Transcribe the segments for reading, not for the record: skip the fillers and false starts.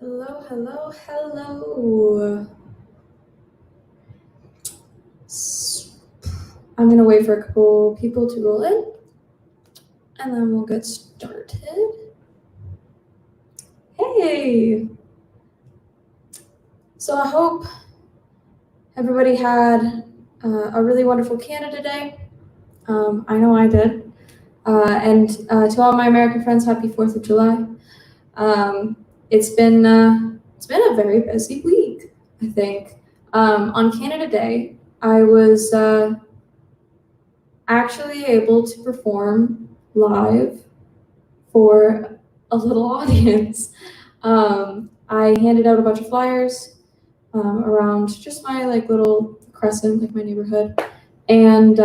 Hello, hello, hello. I'm going to wait for a couple people to roll in, and then we'll get started. Hey! So I hope everybody had a really wonderful Canada Day. I know I did. And to all my American friends, happy 4th of July. It's been a very busy week, I think. On Canada Day, I was actually able to perform live for a little audience. I handed out a bunch of flyers around just my little crescent, my neighborhood, and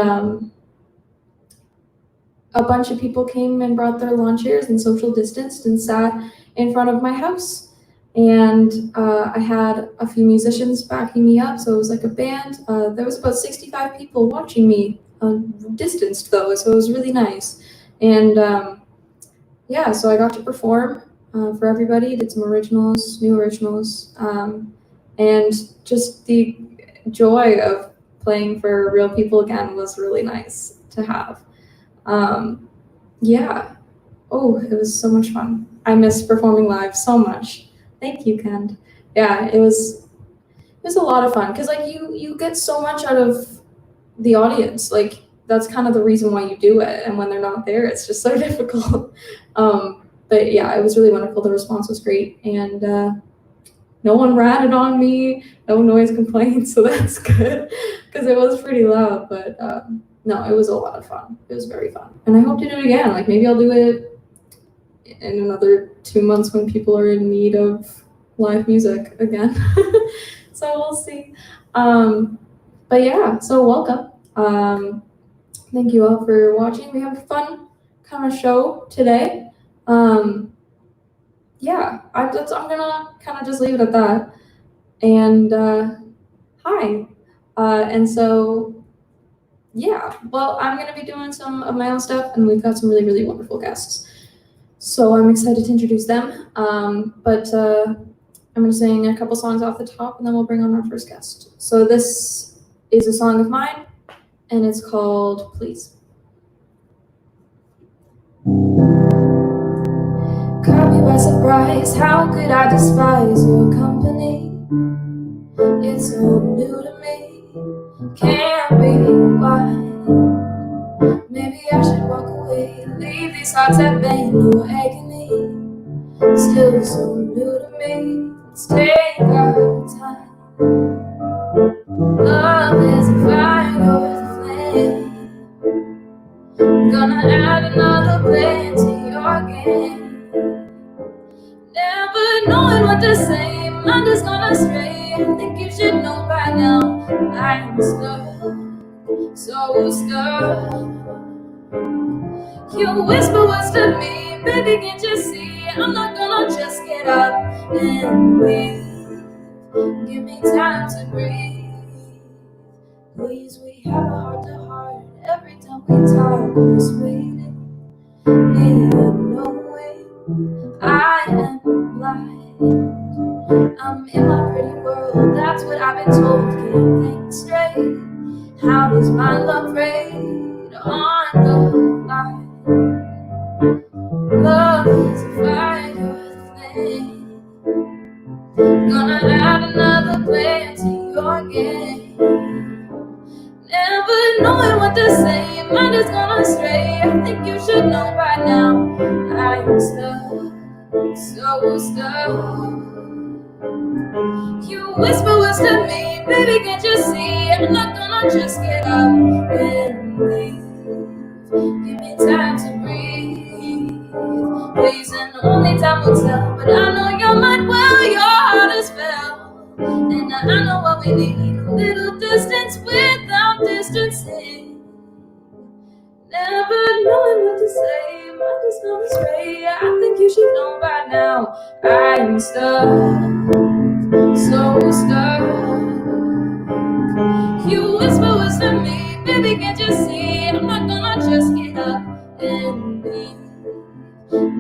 a bunch of people came and brought their lawn chairs and social distanced and sat in front of my house. And I had a few musicians backing me up, so it was like a band. There was about 65 people watching me, distanced though, so it was really nice. And so I got to perform for everybody, did some originals, new originals, and just the joy of playing for real people again was really nice to have. Oh, it was so much fun. I miss performing live so much. Thank you, Ken. Yeah, it was a lot of fun because you get so much out of the audience. That's kind of the reason why you do it, and when they're not there, it's just so difficult. But yeah, it was really wonderful. The response was great, and no one ratted on me, no noise complaints, so that's good because it was pretty loud. But no, it was a lot of fun. It was very fun, and I hope to do it again. Maybe I'll do it in another 2 months when people are in need of live music again. So we'll see. But yeah, so welcome. Thank you all for watching. We have a fun kind of show today. I'm gonna kind of just leave it at that. And hi. And so yeah, well, I'm gonna be doing some of my own stuff, and we've got some really, really wonderful guests. So I'm excited to introduce them. But I'm gonna sing a couple songs off the top, and then we'll bring on our first guest. So this is a song of mine, and it's called Please. Caught me by surprise, how could I despise your company? It's so new to me, can't be why. Maybe I should walk away, leave these hearts that been no agony. Still so new to me, let's take our time. Love is a fire with a flame, gonna add another blade to your game. Never knowing what to say, mind is gonna stray. I think you should know by now, I'm stuck, so stuck. You whisper words to me, baby, can't you see? I'm not gonna just get up and leave. Give me time to breathe. Please, we have a heart to heart. Every time we talk, we're waiting. Me knowing I am blind. I'm in my pretty world, that's what I've been told. Can't think straight. How does my love rate on the line? Love is a fire thing, gonna add another player to your game. Never knowing what to say, mind is gonna stray. I think you should know by now, I'm stuck, so stuck. You whisper words to me, baby, can't you see? I'm not gonna just get up and leave. Give me time to breathe. Please, and only time will tell. But I know your mind well, your heart is felt. And I know what we need, a little distance without distancing. Never knowing what to say, mind is gonna stray. I think you should know by now, I'm stuck, so stuck. You whisper words to me, baby, can't you see? I'm not gonna just get up and leave.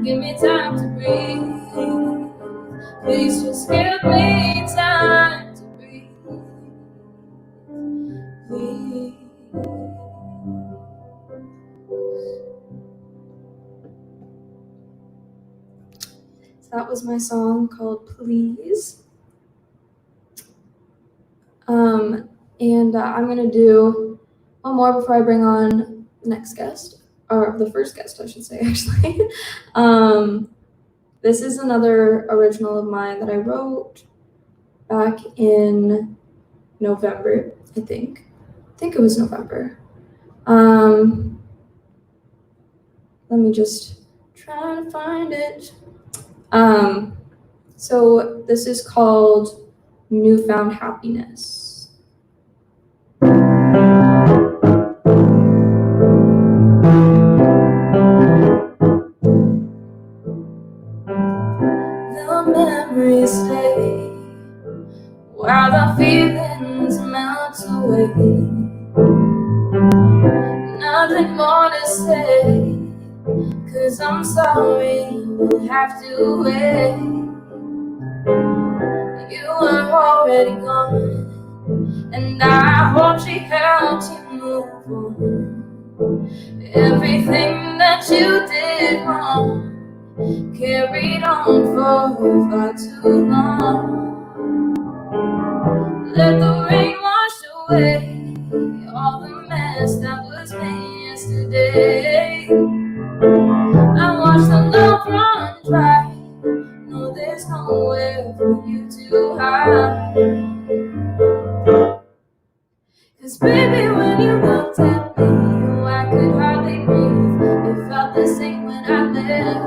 Give me time to breathe. Please just was my song called Please. And I'm gonna do one more before I bring on the next guest, or the first guest, I should say, actually. This is another original of mine that I wrote back in November, I think. I think it was November. Let me just try to find it. So this is called Newfound Happiness. The memories stay while the feelings melt away. Nothing more to say, 'cause I'm sorry we'll have to wait. You were already gone, and I hope she helped you move on. Everything that you did wrong carried on for far too long. Let the rain wash away all the mess that was made yesterday. I watched the love run dry. No, there's nowhere for you to hide. 'Cause baby, when you looked at me, oh, I could hardly breathe. It felt the same when I left.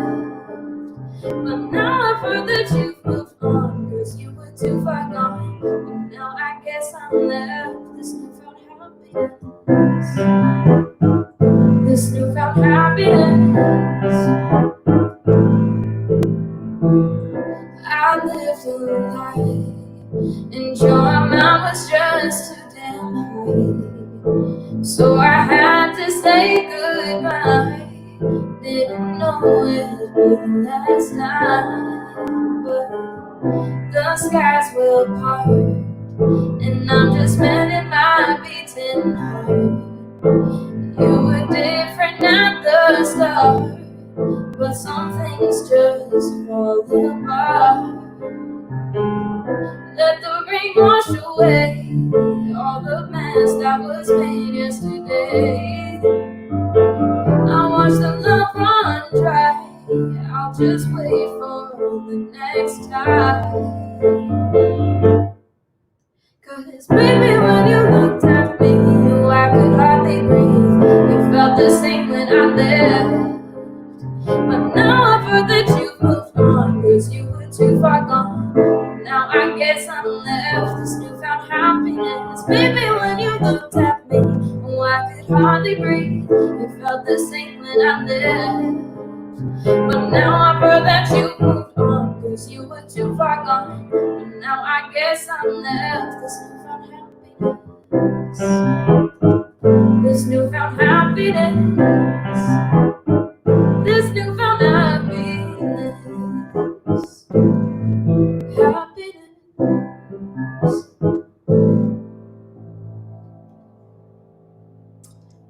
But now I've heard that you've moved on, 'cause you were too far gone. And now I guess I'm left this newfound happiness. This newfound happiness. I lived a life, and your amount was just too damn high. So I had to say goodbye. Didn't know it would last night, but the skies will part, and I'm just mending my beating heart. You were different at the start, but some things just fall apart. Let the rain wash away all the mess that was made yesterday. I watch the love run dry. I'll just wait for the next time. 'Cause baby, when you looked at me, oh, I could hardly breathe. It felt the same when I left. But now I've heard that you've moved on, 'cause you were too far gone. Now I guess I'm left this newfound happiness. Baby, when you looked at me, oh, I could hardly breathe. It felt the same when I left. But now I've heard that you moved on, 'cause you were too far gone. And now I guess I'm left this newfound happiness. This newfound happiness. This newfound happiness. Happiness.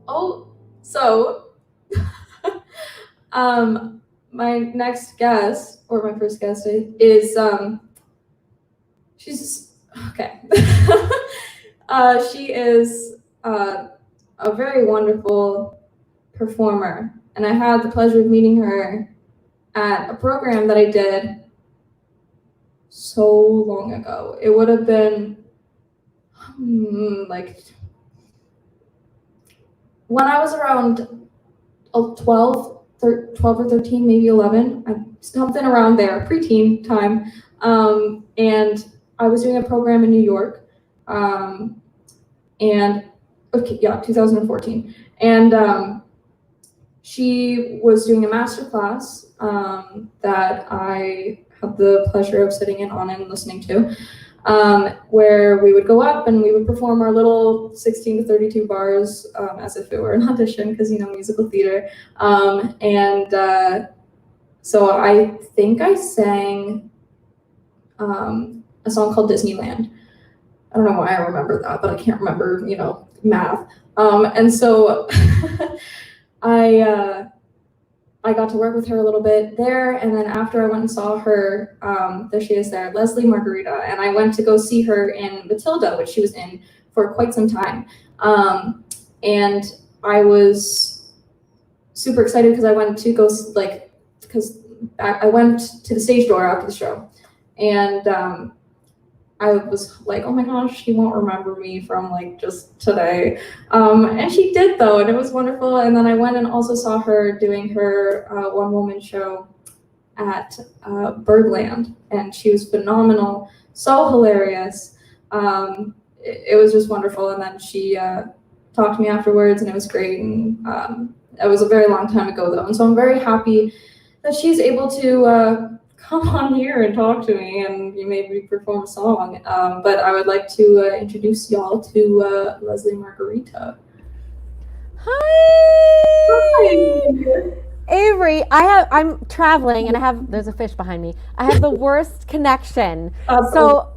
Oh, so my next guest, or my first guest, is she's okay. She is a very wonderful performer, and I had the pleasure of meeting her at a program that I did so long ago. It would have been like when I was around 12 or 13, maybe 11, something around there, preteen time. And I was doing a program in New York, and 2014. And she was doing a master class that I had the pleasure of sitting in on and listening to, where we would go up and we would perform our little 16 to 32 bars as if it were an audition, because, musical theater. So I think I sang a song called Disneyland. I don't know why I remember that, but I can't remember, math. And so I I got to work with her a little bit there, and then after I went and saw her, there she is there, Lesli Margherita, and I went to go see her in Matilda, which she was in for quite some time. And I was super excited because I went to go, because I went to the stage door after the show, and I was like, oh my gosh, she won't remember me from like just today. And she did though, and it was wonderful. And then I went and also saw her doing her one-woman show at Birdland, and she was phenomenal, so hilarious. It was just wonderful. And then she talked to me afterwards, and it was great. And it was a very long time ago though, and so I'm very happy that she's able to come on here and talk to me, and you made me perform a song. But I would like to introduce y'all to Lesli Margherita. Hi. Avery, I'm traveling and there's a fish behind me. I have the worst connection. So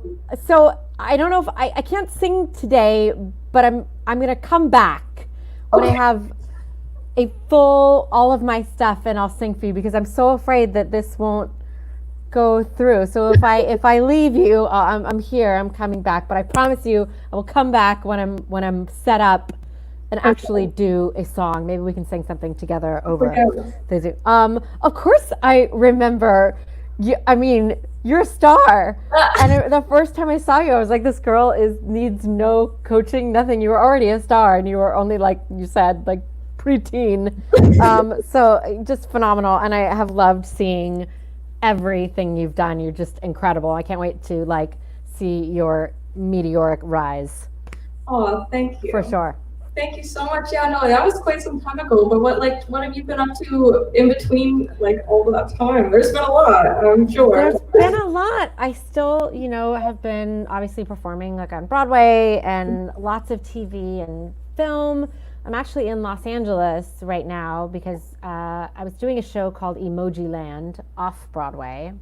I don't know if I can't sing today, but I'm gonna come back when I have all of my stuff, and I'll sing for you, because I'm so afraid that this won't go through. So if I leave you, I'm here. I'm coming back, but I promise you, I will come back when I'm set up and actually do a song. Maybe we can sing something together over the Zoom. Of course, I remember you. I mean, you're a star. And the first time I saw you, I was like, this girl needs no coaching, nothing. You were already a star, and you were only, like you said, like preteen. So just phenomenal, and I have loved seeing everything you've done. You're just incredible. I can't wait to like see your meteoric rise. Oh, thank you. For sure. Thank you so much. Yeah, no, that was quite some time ago. But what have you been up to in between like all of that time? There's been a lot, I'm sure. There's been a lot. I still, have been obviously performing like on Broadway and lots of TV and film. I'm actually in Los Angeles right now because I was doing a show called Emoji Land off Broadway.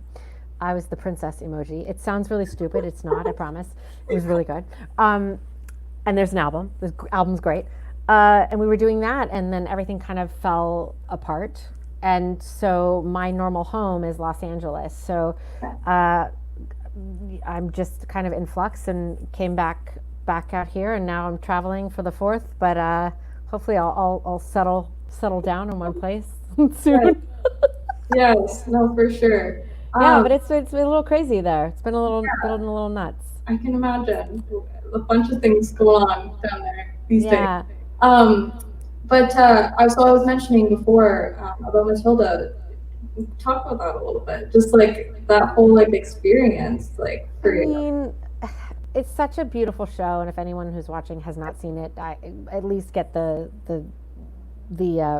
I was the princess emoji. It sounds really stupid. It's not, I promise. It was really good. And there's an album. The album's great. And we were doing that, and then everything kind of fell apart. And so my normal home is Los Angeles. So I'm just kind of in flux and came back out here, and now I'm traveling for the 4th. But hopefully I'll settle down in one place soon. Yes, no, for sure. Yeah, but it's been a little crazy there. It's been a little nuts. I can imagine a bunch of things going on down there these days. But I was mentioning before about Matilda. Talk about that a little bit. Just like that whole like experience, like for you. I mean, it's such a beautiful show, and if anyone who's watching has not seen it, at least get the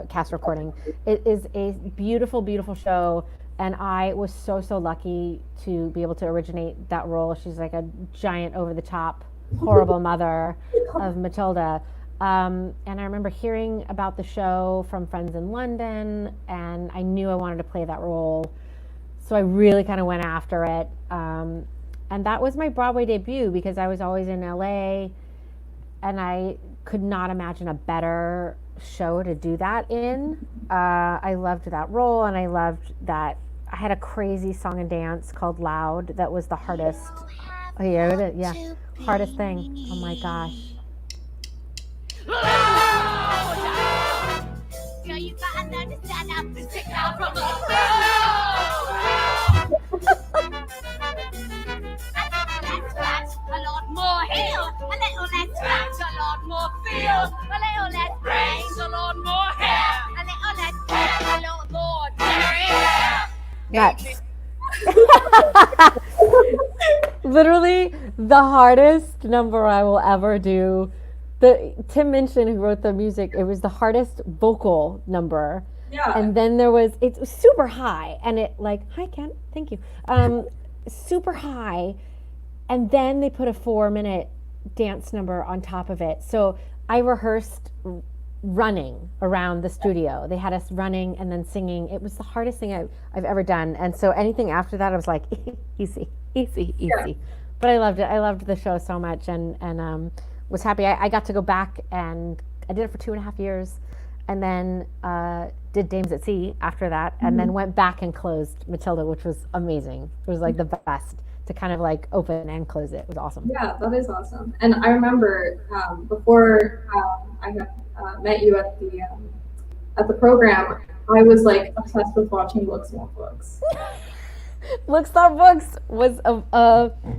cast recording. It is a beautiful, beautiful show, and I was so lucky to be able to originate that role. She's like a giant, over-the-top, horrible mother of Matilda. And I remember hearing about the show from friends in London, and I knew I wanted to play that role, so I really kind of went after it. And that was my Broadway debut, because I was always in LA, and I could not imagine a better show to do that in. I loved that role, and I loved that I had a crazy song and dance called Loud that was the hardest. Oh yeah, hardest thing. Oh my gosh. A lot more heel, a little less scratch, a lot more feel, a little less brains, a lot more hair, a little less hair, a lot more hair. Nuts. Literally the hardest number I will ever do. Tim Minchin, who wrote the music, it was the hardest vocal number. Yeah. And then it was super high, and it like, hi Ken, thank you. Super high. And then they put a 4-minute dance number on top of it. So I rehearsed running around the studio. They had us running and then singing. It was the hardest thing I've ever done. And so anything after that, I was like, easy. Yeah. But I loved it. I loved the show so much, and was happy. I got to go back, and I did it for 2.5 years. and then did Dames at Sea after that, and then went back and closed Matilda, which was amazing. It was like the best to kind of like open and close it. It was awesome. Yeah, that is awesome. And I remember before I had met you at the program, I was like obsessed with watching Looks Not Books. Looks Not Books was a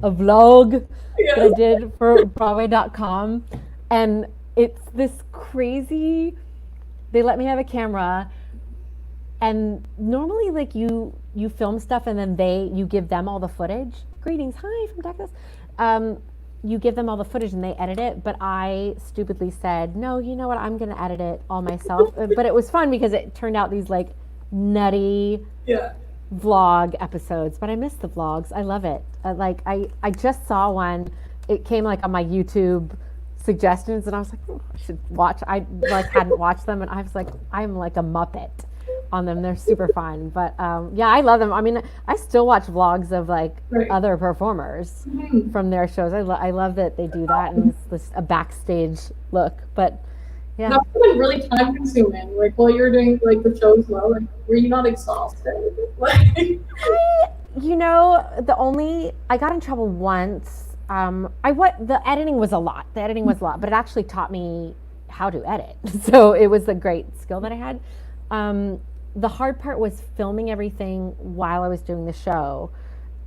vlog that I did for Broadway.com, and it's this crazy. They let me have a camera, and normally like you film stuff and then you give them all the footage. Greetings, hi from Texas. You give them all the footage and they edit it, but I stupidly said, no, you know what, I'm going to edit it all myself. But it was fun because it turned out these like nutty vlog episodes, but I miss the vlogs. I love it. I just saw one. It came like on my YouTube suggestions and I was like, oh, I should watch. I like hadn't watched them and I was like, I'm like a Muppet on them. They're super fun. But yeah, I love them. I mean, I still watch vlogs of like other performers from their shows. I love that they do that and it's a backstage look. But yeah. That's been really time consuming. Like while you were doing like the show as well, like were you not exhausted? Like you know, I got in trouble once. The editing was a lot. But it actually taught me how to edit. So it was a great skill that I had. The hard part was filming everything while I was doing the show.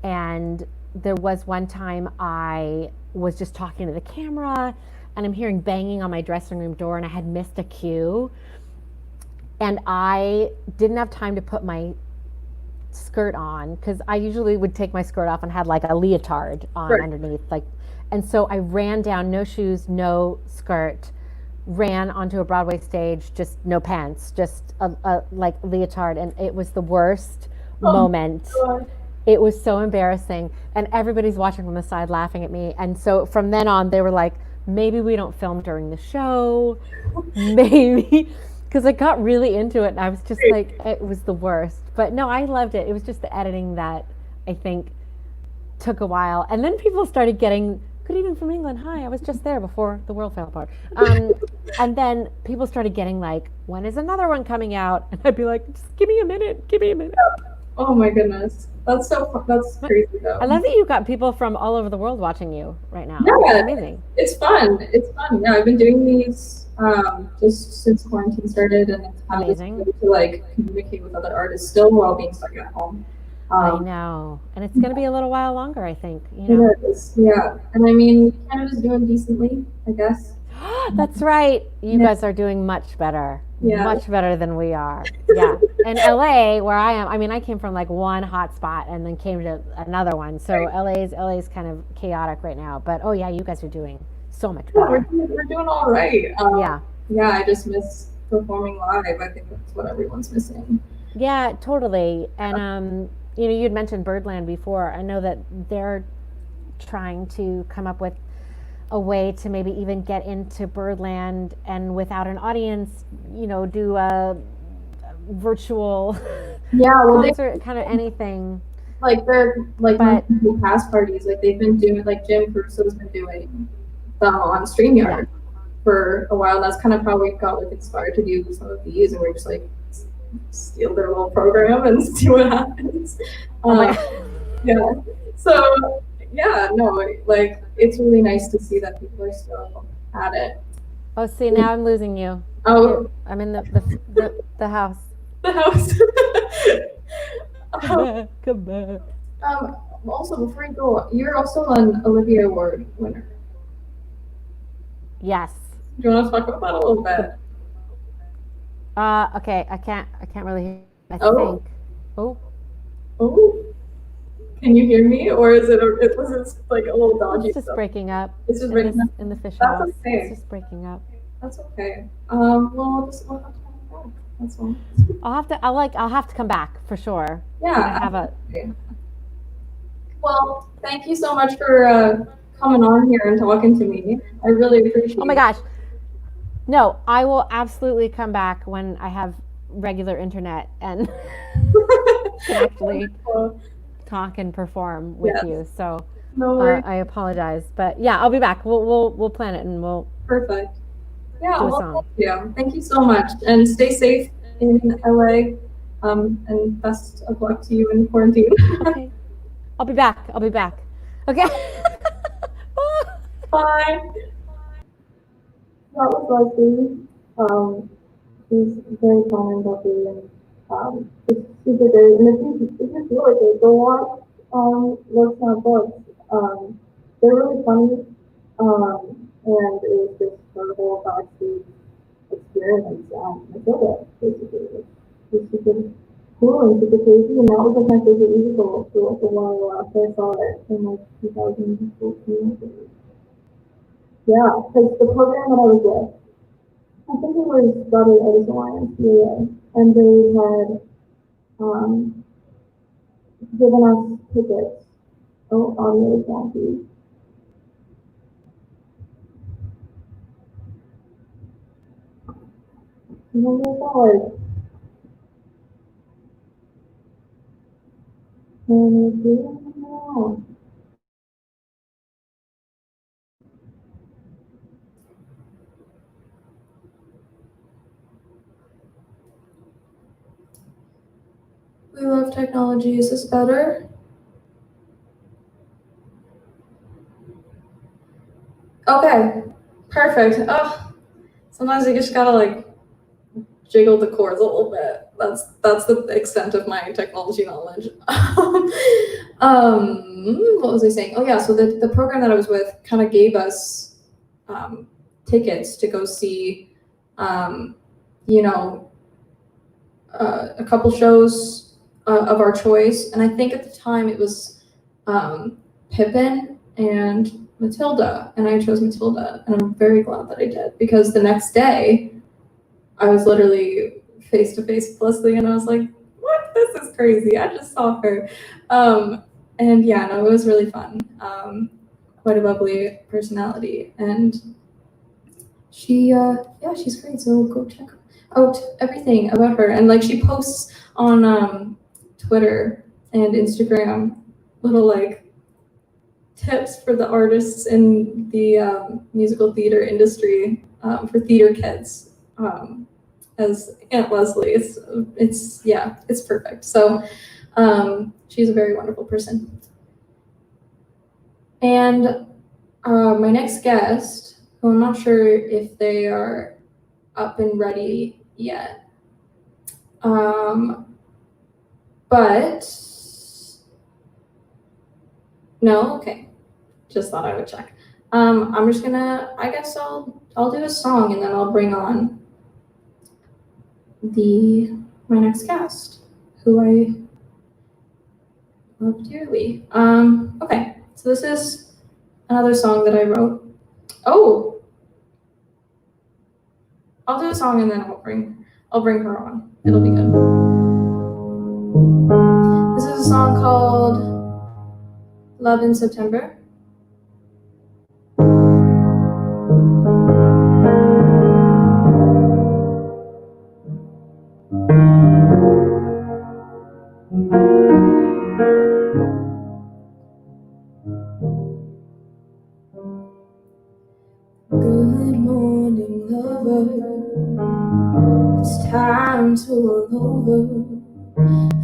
And there was one time I was just talking to the camera and I'm hearing banging on my dressing room door and I had missed a cue. And I didn't have time to put my skirt on because I usually would take my skirt off and had like a leotard on underneath. And so I ran down, no shoes, no skirt, ran onto a Broadway stage, just no pants, just a like leotard, and it was the worst moment. God. It was so embarrassing, and everybody's watching from the side laughing at me. And so from then on, they were like, maybe we don't film during the show, maybe, because I got really into it, and I was just like, it was the worst. But no, I loved it. It was just the editing that I think took a while, and then people started getting. Good evening from England. Hi, I was just there before the world fell apart. And then people started getting like, when is another one coming out? And I'd be like, just give me a minute. Oh my goodness. That's crazy though. I love that you've got people from all over the world watching you right now. Yeah, it's amazing. It's fun. Yeah, I've been doing these just since quarantine started, and it's kind amazing of to like communicate with other artists still while being stuck at home. I know, and it's going to be a little while longer, I think. You know? It is, yeah. And I mean, Canada's doing decently, I guess. That's right. You guys are doing much better. Yeah. Much better than we are. Yeah. And LA, where I am, I mean, I came from like one hot spot and then came to another one. So LA's kind of chaotic right now. But oh yeah, you guys are doing so much better. We're doing all right. Yeah, I just miss performing live. I think that's what everyone's missing. Yeah, totally. And you know, you'd mentioned Birdland before. I know that they're trying to come up with a way to maybe even get into Birdland and without an audience, you know, do a virtual concert, kind of anything. Like they're like past parties, like they've been doing, like Jim Crusoe's been doing them on StreamYard for a while. That's kind of how we got like inspired to do some of these, and we're just like steal their little program and see what happens. Yeah. So yeah, no, like it's really nice to see that people are still at it. Oh, see, now I'm losing you. Oh, I'm in the house. The house. Come back. Also, before you go, you're also an Olivia Award winner. Yes. Do you want to talk about that a little bit? Okay, I can't really hear. I think. Oh. Can you hear me, or is it like a little dodgy? It's just breaking up. It's just breaking up in the fish That's house. okay. It's just breaking up. That's okay. Well, we'll have to come back. That's all. I'll have to come back for sure. Yeah. Well, thank you so much for coming on here and talking to me. I really appreciate it. Oh my gosh. No, I will absolutely come back when I have regular internet and can actually talk and perform with you. So no worries. I apologize, but yeah, I'll be back. We'll plan it and we'll. Perfect. Yeah, do a well, song. thank you so much, and stay safe in LA. And best of luck to you in quarantine. Okay. I'll be back. Okay. Bye. That was Leslie. She's very fun and bubbly, and it's super great. And if you feel like it, go watch Let's Not Books. They're really funny, and it was just her whole backstage experience. I feel that basically it's super cool and super crazy, and that was like my favorite musical for like a while after I saw it in like 2014. Yeah, because the program that I was with, I think it was Brother Edison YMCA, and they had given us tickets. Oh, audio is wonky. Oh my god. Oh, we love technology. Is this better? Okay, perfect. Oh, sometimes you just gotta like jiggle the chords a little bit. That's the extent of my technology knowledge. What was I saying? Oh yeah, so the program that I was with kind of gave us tickets to go see, you know, a couple shows of our choice, and I think at the time it was Pippin and Matilda, and I chose Matilda, and I'm very glad that I did, because the next day I was literally face to face with Leslie, and I was like, "What? This is crazy! I just saw her." And yeah, no, it was really fun. Quite a bubbly personality, and she's great. So go check out everything about her, and like she posts on Twitter and Instagram little like tips for the artists in the musical theater industry, for theater kids. As Aunt Leslie, it's perfect. So she's a very wonderful person. And my next guest, who I'm not sure if they are up and ready yet, but no, okay. Just thought I would check. I'm just gonna. I guess I'll do a song, and then I'll bring on my next guest, who I love dearly. Okay, so this is another song that I wrote. Oh, I'll do a song and then I'll bring her on. It'll be good. This is a song called Love in September. Good morning, lover. It's time to roll over.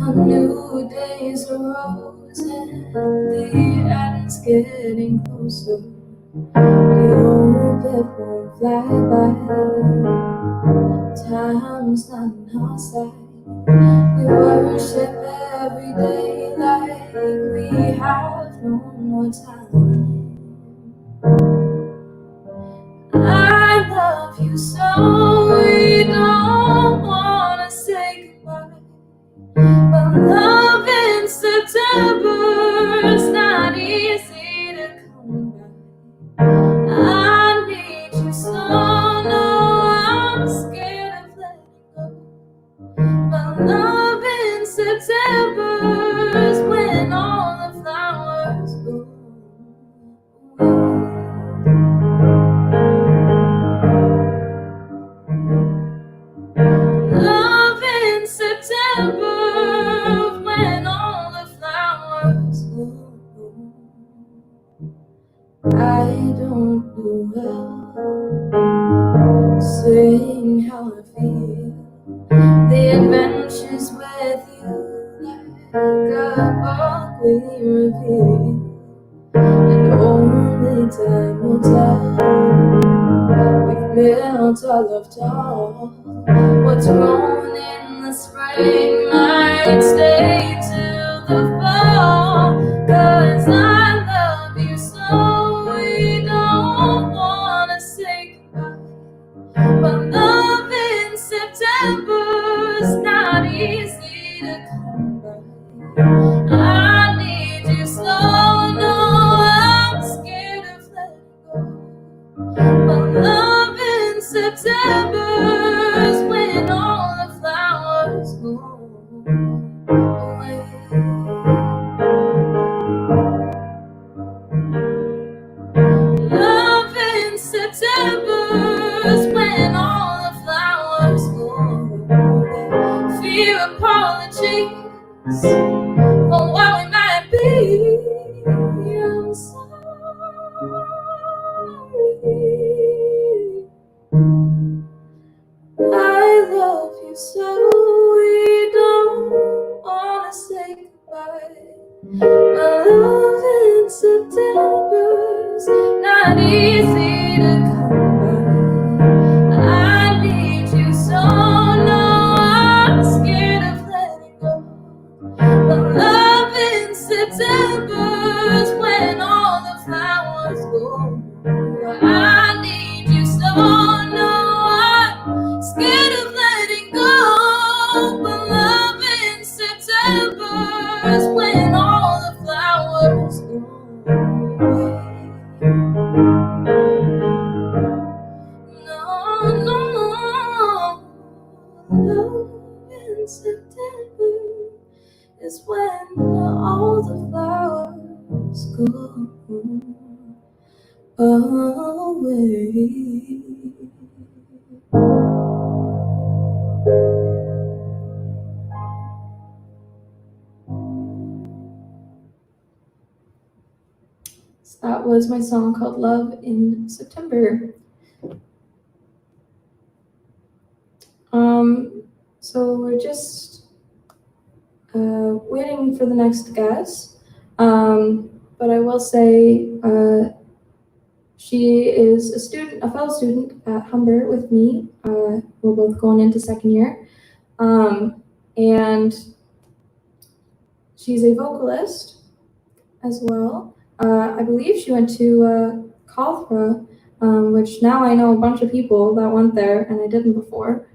A new day's arose and the end's getting closer. We hope it won't fly by. Time's not on our side. We worship every day like we have no more time. I love you so we don't wanna say goodbye. But love in September's not easy to come by. I need you so, no, I'm scared of letting go. But love in September's when all the flowers go. Love in September when all the flowers bloom. I don't do well saying how I feel. The adventures with you, like a book we reveal, and only time will tell. We've built our love tall. What's grown in the spring might stay till the fall. 'Cause I love you so, we don't wanna say goodbye. But love in September's not easy to come by. I need you so, no, I'm scared of letting go. But love in September's when all the flowers go away. Love in September's when all the flowers go away. Fear apologies for what we might be. I'm sorry. I love you so, we don't wanna say goodbye. Love in September's not easy to come by. I need you so, no, I'm scared of letting go. But love in September's when all the flowers go. I need you so, no, I'm scared of letting go. But love in September's when all the flowers go away. No, no, love in September is when all the flowers go away. So that was my song called Love in September. So we're just waiting for the next guest. But I will say she is a fellow student at Humber with me. We're both going into second year. And she's a vocalist as well. I believe she went to Calthra, which now I know a bunch of people that went there, and I didn't before.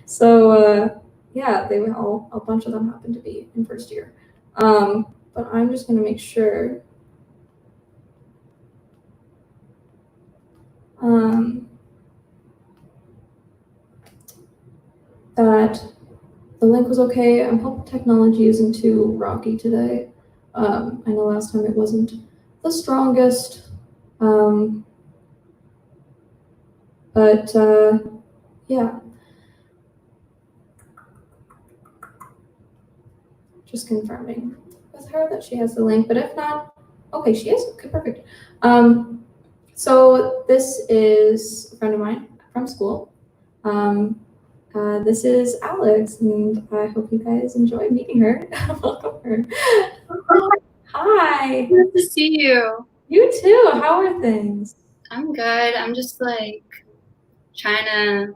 So yeah, they were all, a bunch of them happened to be in first year. But I'm just gonna make sure that the link was okay. I hope technology isn't too rocky today. I know last time it wasn't the strongest, but yeah. Just confirming with her that she has the link, but if not, okay, she is, okay, perfect. So this is a friend of mine from school. This is Alex, and I hope you guys enjoy meeting her. Welcome her. Hi. Good to see you. You too. How are things? I'm good. I'm just like trying to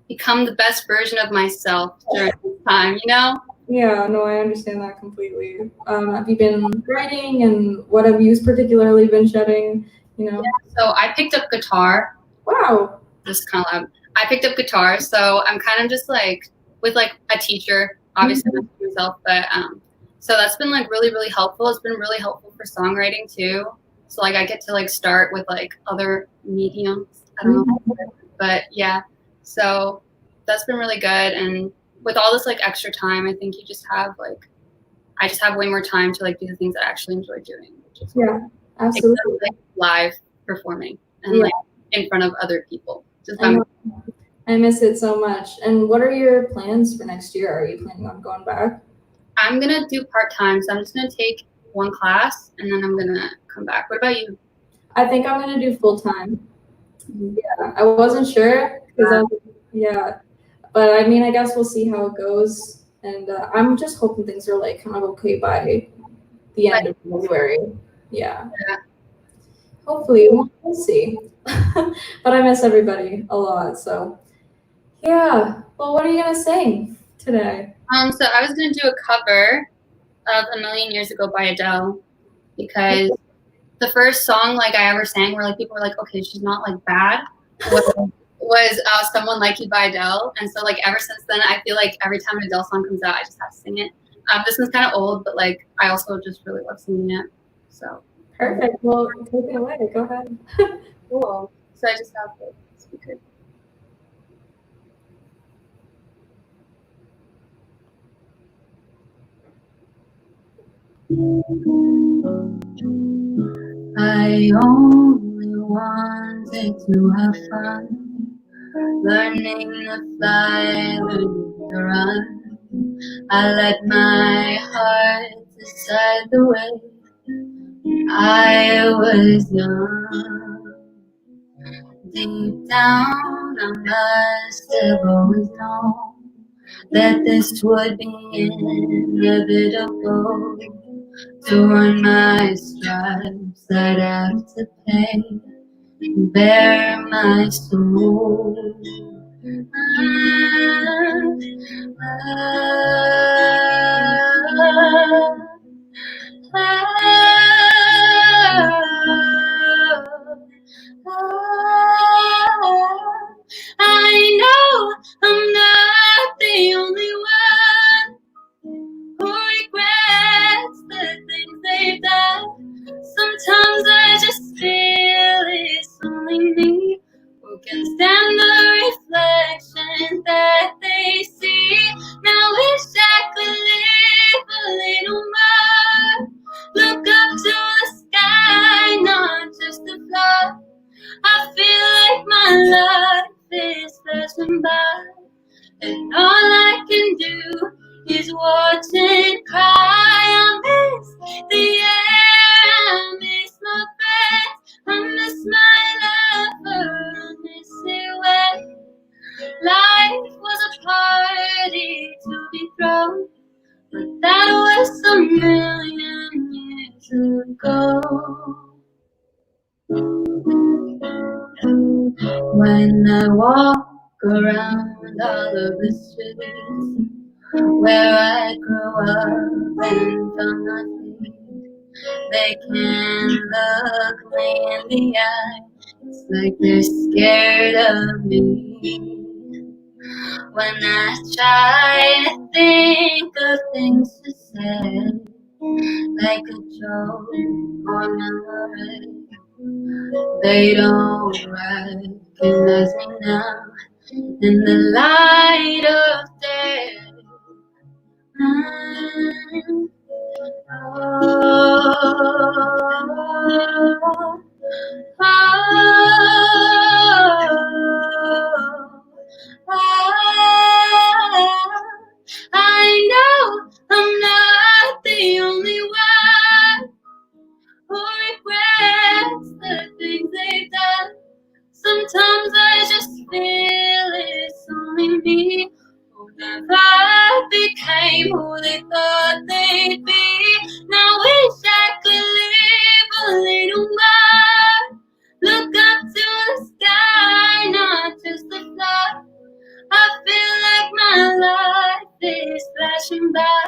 become the best version of myself during this time, you know? Yeah, no, I understand that completely. Have you been writing, and what have you particularly been shedding, you know? Yeah, so I picked up guitar. Wow. Just kind of loud. I picked up guitar, so I'm kind of just like with like a teacher, obviously not myself, but so that's been like really, really helpful. It's been really helpful for songwriting too. So like I get to like start with like other mediums. I don't know, but yeah. So that's been really good, and with all this like extra time, I think you just have like, I just have way more time to like do the things I actually enjoy doing. Which is Absolutely. like live performing and like in front of other people. Just I miss it so much. And what are your plans for next year? Are you planning on going back? I'm gonna do part-time, so I'm just gonna take one class and then I'm gonna come back. What about you? I think I'm gonna do full-time. Yeah, I wasn't sure because yeah, but I mean, I guess we'll see how it goes, and I'm just hoping things are like kind of okay by the end of February. Yeah, Yeah. hopefully we'll see. But I miss everybody a lot, so yeah. Well, what are you gonna sing today? So I was gonna do a cover of A Million Years Ago by Adele because the first song like I ever sang where like people were like, okay, she's not like bad, was Someone Like You by Adele. And so like ever since then, I feel like every time an Adele song comes out, I just have to sing it. This one's kind of old, but like I also just really love singing it. So Perfect. Well, take it away. Go ahead. cool. So I just have the speaker. I only wanted to have fun, learning to fly, learning to run. I let my heart decide the way. I was young. Deep down, I must have always known that this would be inevitable. To earn my stripes, I'd have to pay and bear my soul. I know I'm not the only one who regrets the things they've done. Sometimes I just feel it's only me who can stand the reflection that they see. Now wish I could live a little more. Look up to the sky, not just the floor. I feel like my life is flashing by, and all I can do is watch and cry. I miss the air, I miss my friends, I miss my lover, I miss it when life was a party to be thrown. But that was a million years ago. When I walk around all of the streets where I grew up and found my feet, they can look me in the eye. It's like they're scared of me. When I try to think of things to say, like a joke or memory, they don't recognize me now in the light of day. I know I'm not the only one who regrets the things they've done. Sometimes I just feel it's only me who never became who they thought they'd be. Now wish I could live a little more. Look up to the sky, not just the floor. I feel like my life is flashing by,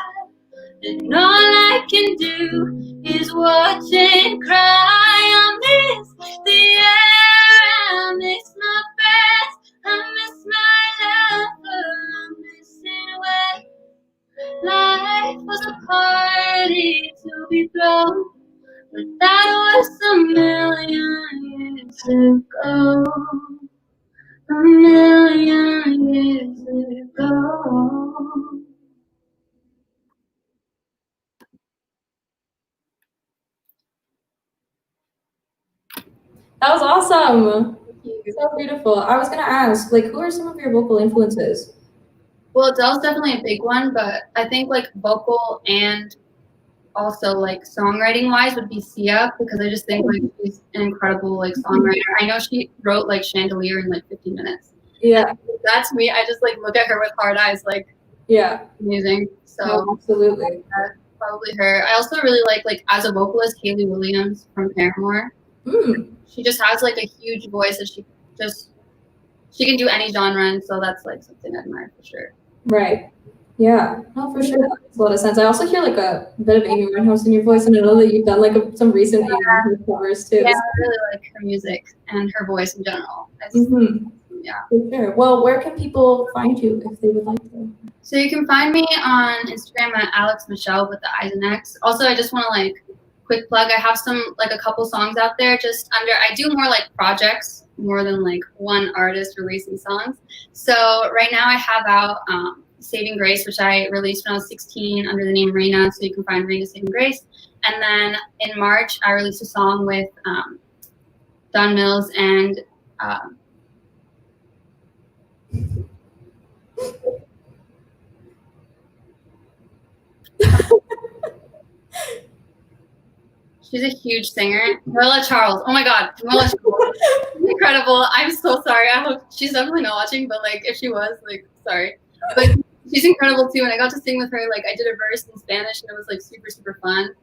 and all I can do is watch and cry. I miss the air, I miss my friends, I miss my lover, I miss it when life was a party to be thrown. But that was a million years ago. A million years ago. That was awesome. So beautiful. I was gonna ask, like, who are some of your vocal influences? Well, Adele's definitely a big one, but I think like vocal and also like songwriting wise would be Sia, because I just think like she's an incredible like songwriter. I know she wrote like Chandelier in like 50 minutes. Yeah. That's me. I just like look at her with hard eyes, like Yeah. amazing. So No, absolutely. probably her. I also really like as a vocalist, Hayley Williams from Paramore. She just has like a huge voice, and she can do any genre, and so that's like something I admire for sure. Right. Yeah. No, for sure. That makes a lot of sense. I also hear like a bit of Amy Winehouse in your voice, and I know that you've done like some recent Amy Winehouse covers too. Yeah, I really like her music and her voice in general. Yeah. For sure. Well, where can people find you if they would like to? So you can find me on Instagram at Alex Michelle with the I's and X. Also, I just want to like quick plug. I have a couple songs out there just under. I do more like projects more than like one artist releasing songs. So right now I have out Saving Grace, which I released when I was 16 under the name Reina. So you can find Reina Saving Grace. And then in March I released a song with Don Mills and. She's a huge singer. Marilla Charles. Oh my God. Marilla Charles. Incredible. I'm so sorry. I hope she's definitely not watching, but like if she was, like, sorry. But she's incredible too. And I got to sing with her. Like I did a verse in Spanish and it was like super, super fun.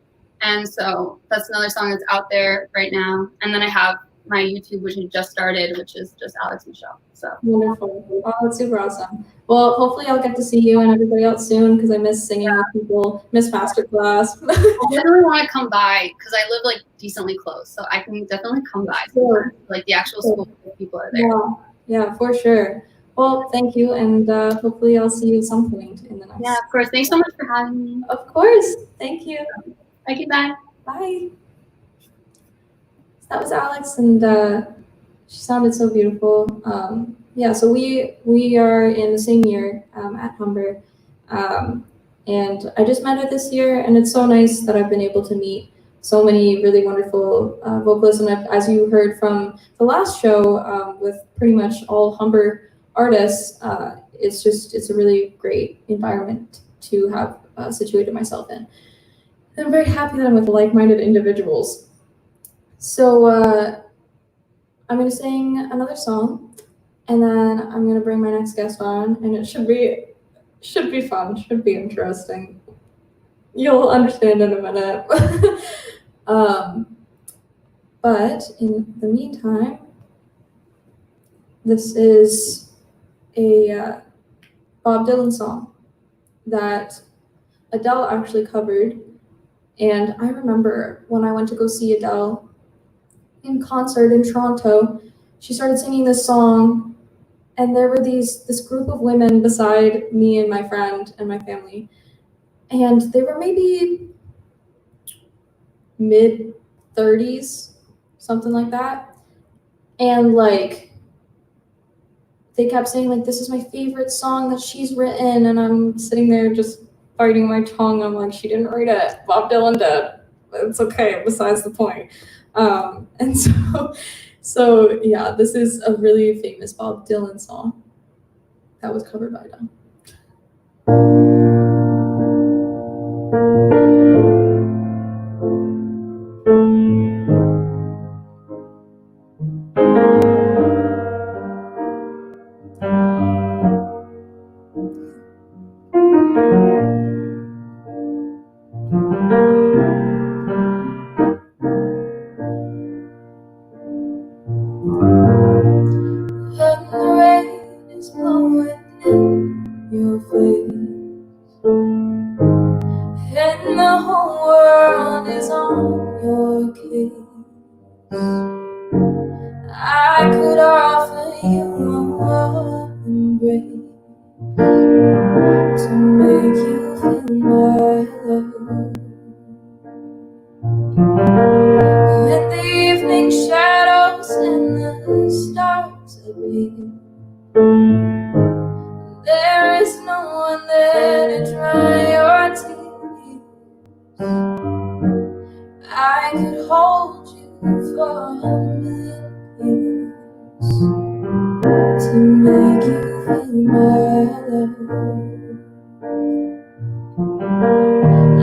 And so that's another song that's out there right now. And then I have my YouTube, which I just started, which is just Alex Michelle. So wonderful. Oh, that's super awesome. Well, hopefully I'll get to see you and everybody else soon because I miss singing with people, miss masterclass. I really want to come by because I live like decently close, so I can definitely come by. Sure. Like the actual school people are there. Yeah, for sure. Well, thank you, and hopefully I'll see you at some point in the next. Yeah, of course. Thanks so much for having me. Of course. Thank you. Okay, bye. Bye. That was Alex, and she sounded so beautiful. Yeah, so we are in the same year at Humber, and I just met her this year, and it's so nice that I've been able to meet so many really wonderful vocalists. And as you heard from the last show, with pretty much all Humber artists, it's a really great environment to have situated myself in. And I'm very happy that I'm with like-minded individuals. So I'm going to sing another song, and then I'm going to bring my next guest on, and it should be fun, should be interesting. You'll understand in a minute. But in the meantime, this is a Bob Dylan song that Adele actually covered. And I remember when I went to go see Adele in concert in Toronto, she started singing this song, and there were this group of women beside me and my friend and my family, and they were maybe mid-30s, something like that, and like they kept saying like, this is my favorite song that she's written, and I'm sitting there just biting my tongue. I'm like, she didn't write it, Bob Dylan did. It's okay, besides the point. And so yeah, this is a really famous Bob Dylan song that was covered by Adele.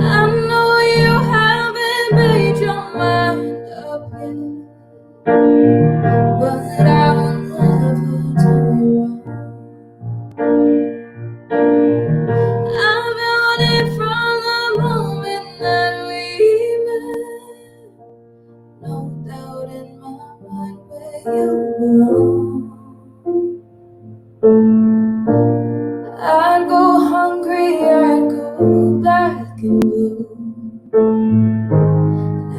I know you but I will never do wrong. I felt it from the moment that we met. No doubt in my mind where you belong. I'd go hungry, I'd go black and blue.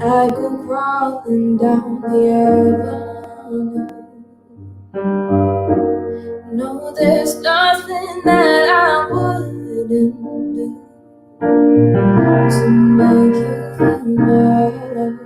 I'd go crawling down the avenue. No, there's nothing that I wouldn't do to make you feel my love.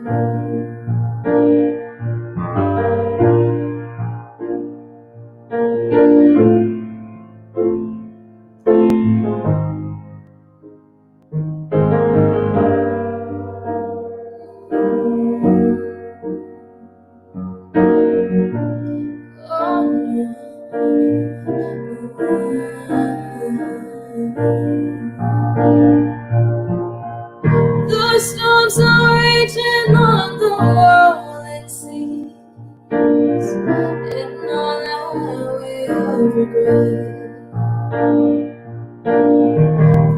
The storms are raging on the wall, it seems, and all that we have regret.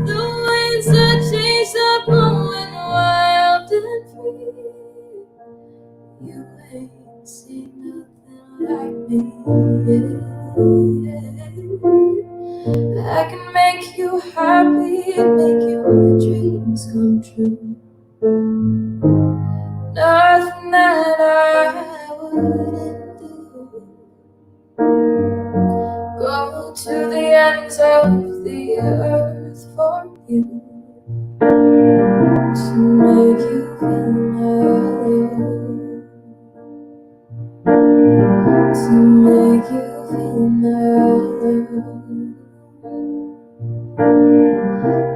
The winds that change are blowing wild and free. You ain't seen nothing like me. I can make you happy and make your dreams come true. Nothing that I wouldn't do. Go to the ends of the earth for you, to make you feel my love, to make you feel my love,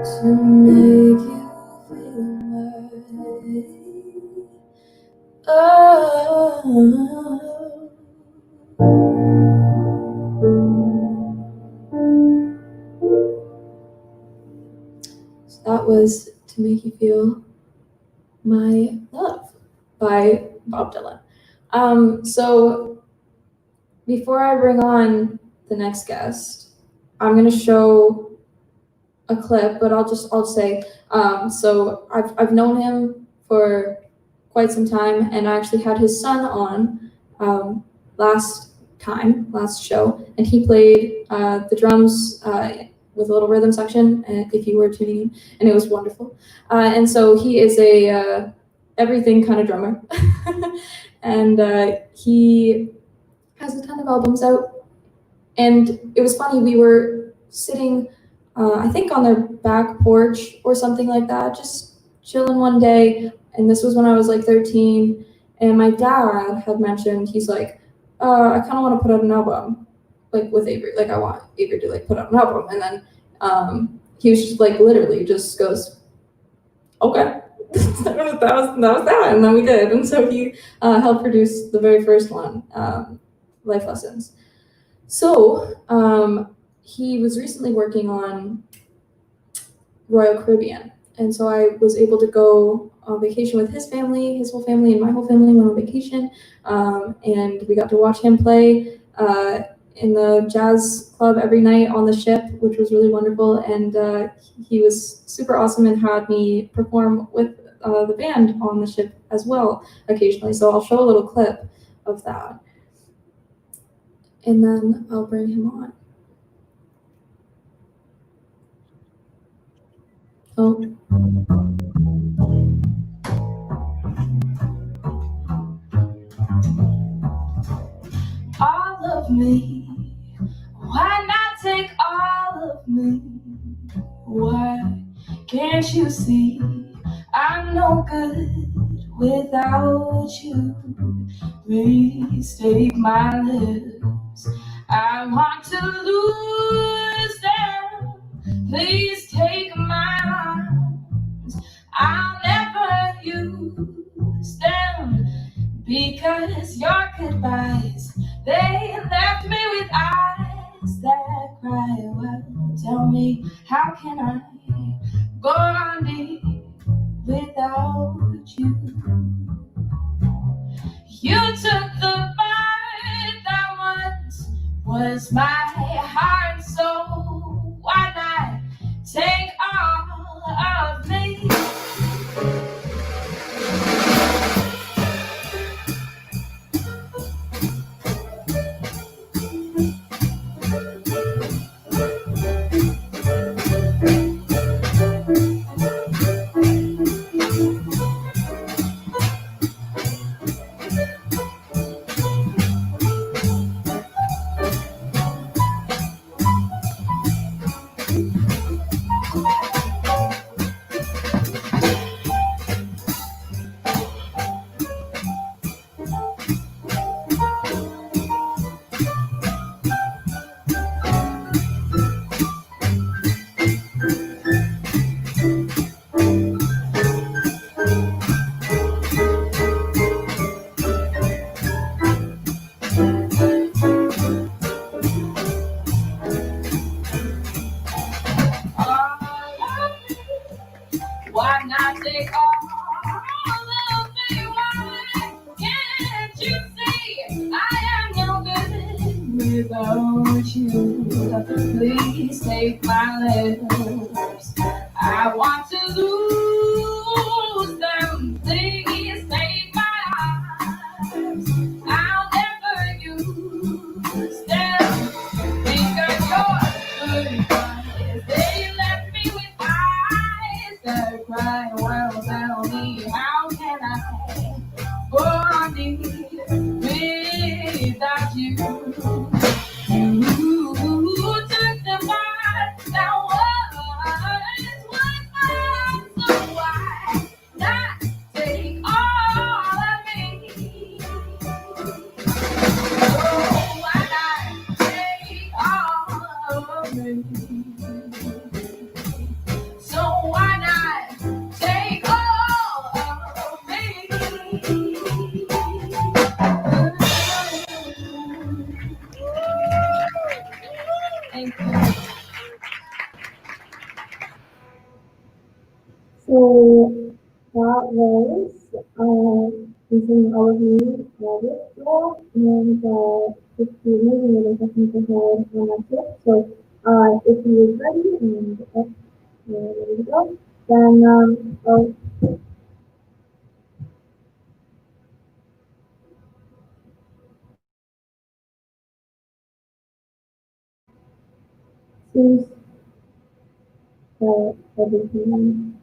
to make you feel my So that was To Make You Feel My Love by Bob Dylan. So before I bring on the next guest, I'm going to show a clip, but I'll say, so I've known him for quite some time, and I actually had his son on last show, and he played the drums with a little rhythm section, if you were tuning in, and it was wonderful. And so he is a everything kind of drummer, and he has a ton of albums out. And it was funny, we were sitting, I think on their back porch or something like that, just chilling one day, and this was when I was like 13, and my dad had mentioned, he's like, I kind of want to put out an album, like with Avery, like I want Avery to like put out an album. And then he was just like literally just goes, okay. that was that, and then we did. And so he helped produce the very first one, Life Lessons. So he was recently working on Royal Caribbean, and so I was able to go on vacation with his family, his whole family, and my whole family went on vacation, and we got to watch him play in the jazz club every night on the ship, which was really wonderful. And he was super awesome and had me perform with the band on the ship as well occasionally. So I'll show a little clip of that, and then I'll bring him on. Oh. All of me, why not take all of me? Why can't you see I'm no good without you? Please take my lips, I want to lose them. Please take my arms, I'll never use them. Because your goodbyes, they left me with eyes that cry. Well, tell me, how can I go on deep without you? You took was my heart and soul. Why not take all of me? Why not take all of me? Why can't you see I am no good without you? Please take my lips. I want to lose them. Please take my arms. I'll never use them. Because you're goodbye. They left me with eyes that cry. Well, tell me, how can I go on without you? You took the part that was mine, so why not take all of me? Oh, why not take all of me? So why not take all of me? Thank you. So that was using all of you ritual and just the amazing relationship we had on that trip. So if he is ready and ready to go, then seems that everything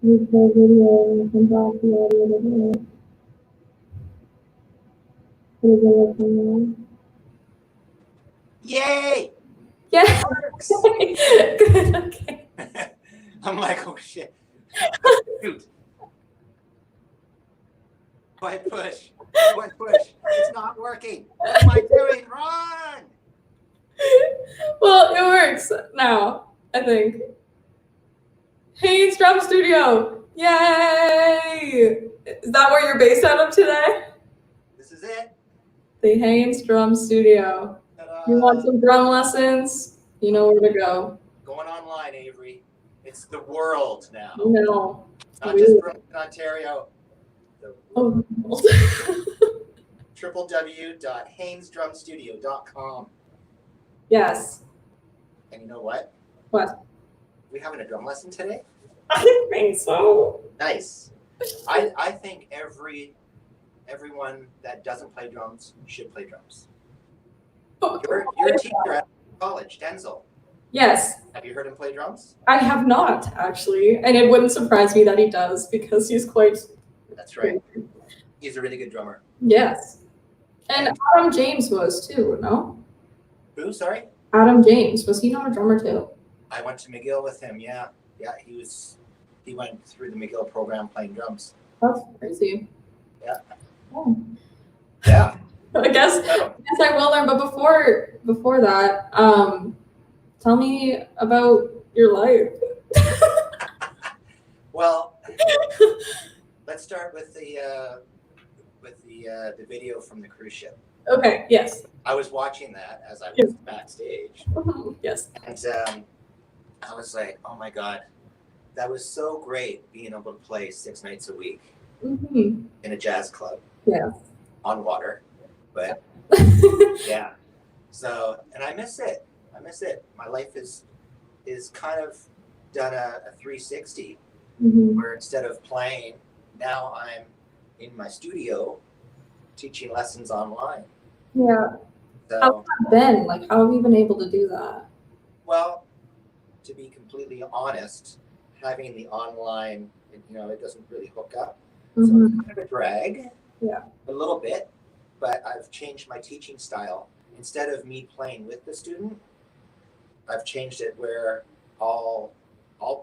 with the video and some off the audio that pretty good looking. Yay! Yeah. Works. Good. Okay. I'm like, oh shit. Shoot. Why push? Why push? It's not working. What am I doing? Run! Well, it works now, I think. Haynes Drum Studio! Yay! Is that where you're based out of today? This is it. The Haynes Drum Studio. Ta-da. You want some drum lessons? You know where to go. Going online, Avery. It's the world now. No. Not just Burlington, Ontario. The world. Oh. www.haynesdrumstudio.com. Yes. And you know what? What? We having a drum lesson today? I think so. Nice. I think everyone that doesn't play drums should play drums. You're a teacher at college, Denzel. Yes. Have you heard him play drums? I have not, actually. And it wouldn't surprise me that he does because he's quite. That's right. He's a really good drummer. Yes. And Adam James was too, no? Who? Sorry? Adam James. Was he not a drummer too? I went to McGill with him, yeah. Yeah, he went through the McGill program playing drums. That's crazy. Yeah. Oh. Yeah. I guess I will learn, but before that, tell me about your life. Well, let's start with the video from the cruise ship. Okay, yes. I was watching that as I was backstage. Yes. And I was like, oh my God, that was so great being able to play 6 nights a week Mm-hmm. in a jazz club. Yes. On water. But Yeah. So, and I miss it. My life is kind of done a 360 Mhm. where instead of playing, now I'm in my studio teaching lessons online. Yeah. How's So, that been? Like, how have you been able to do that? well, to be completely honest, having the online, it doesn't really hook up. So Mhm. it's kind of a drag. Yeah. A little bit, but I've changed my teaching style. Instead of me playing with the student, I've changed it where I'll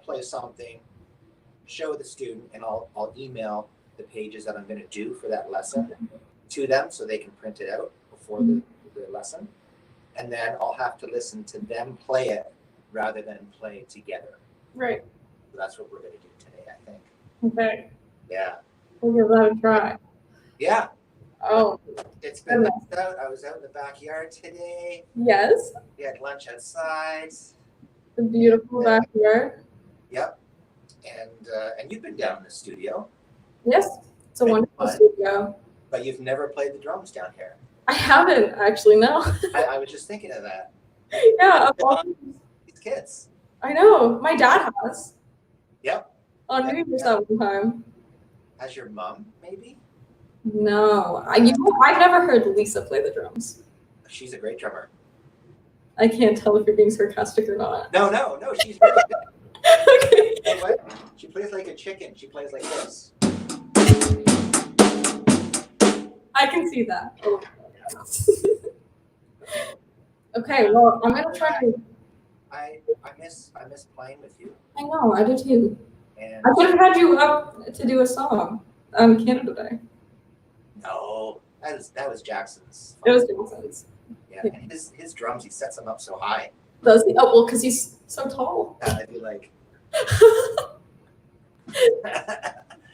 play something, show the student, and I'll email the pages that I'm going to do for that lesson to them so they can print it out before the lesson. And then I'll have to listen to them play it rather than play together. Right. So that's what we're going to do today, I think. Okay. Yeah. We'll give that a try. Yeah. Oh, It's been nice out. I was out in the backyard today. yes. We had lunch outside. The beautiful backyard. Yep. And you've been down in the studio, Yes. It's a Been wonderful fun. studio. but you've never played the drums down here. I haven't actually, no. I was just thinking of that. Yeah. These kids. I know. My dad has. Yep. On New Year's that one time. Has your mom, maybe? No. I've never heard Lisa play the drums. She's a great drummer. I can't tell if you're being sarcastic or not. No, she's really good. Okay. You know what? She plays like a chicken. She plays like this. I can see that. Okay, well, I'm gonna try to. I miss playing with you. I know, I do too. And I could have had you up to do a song on Canada Day. no, that was Jackson's. It was Jason's. Yeah, and his drums, he sets them up so high. Does he? Oh, well, because he's so tall. I'd be like,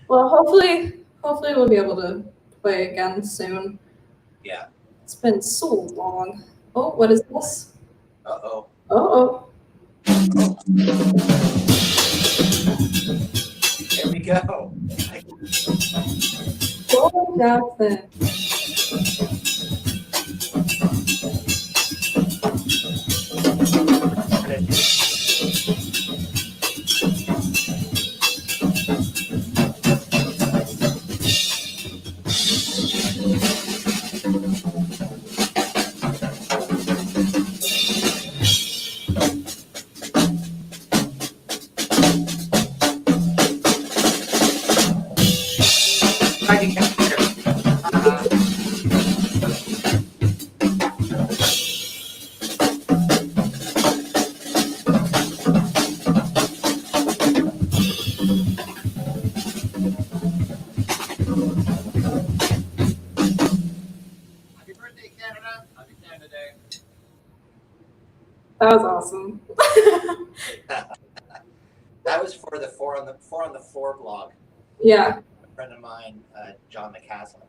Well, hopefully we'll be able to play again soon. yeah. It's been so long. Oh, what is this? Uh-oh. Oh. There we go. Oh, Jackson. Happy birthday, Canada. Happy Canada Day. That was awesome. That was for the four on the floor blog. Yeah. A friend of mine, John McCaslin,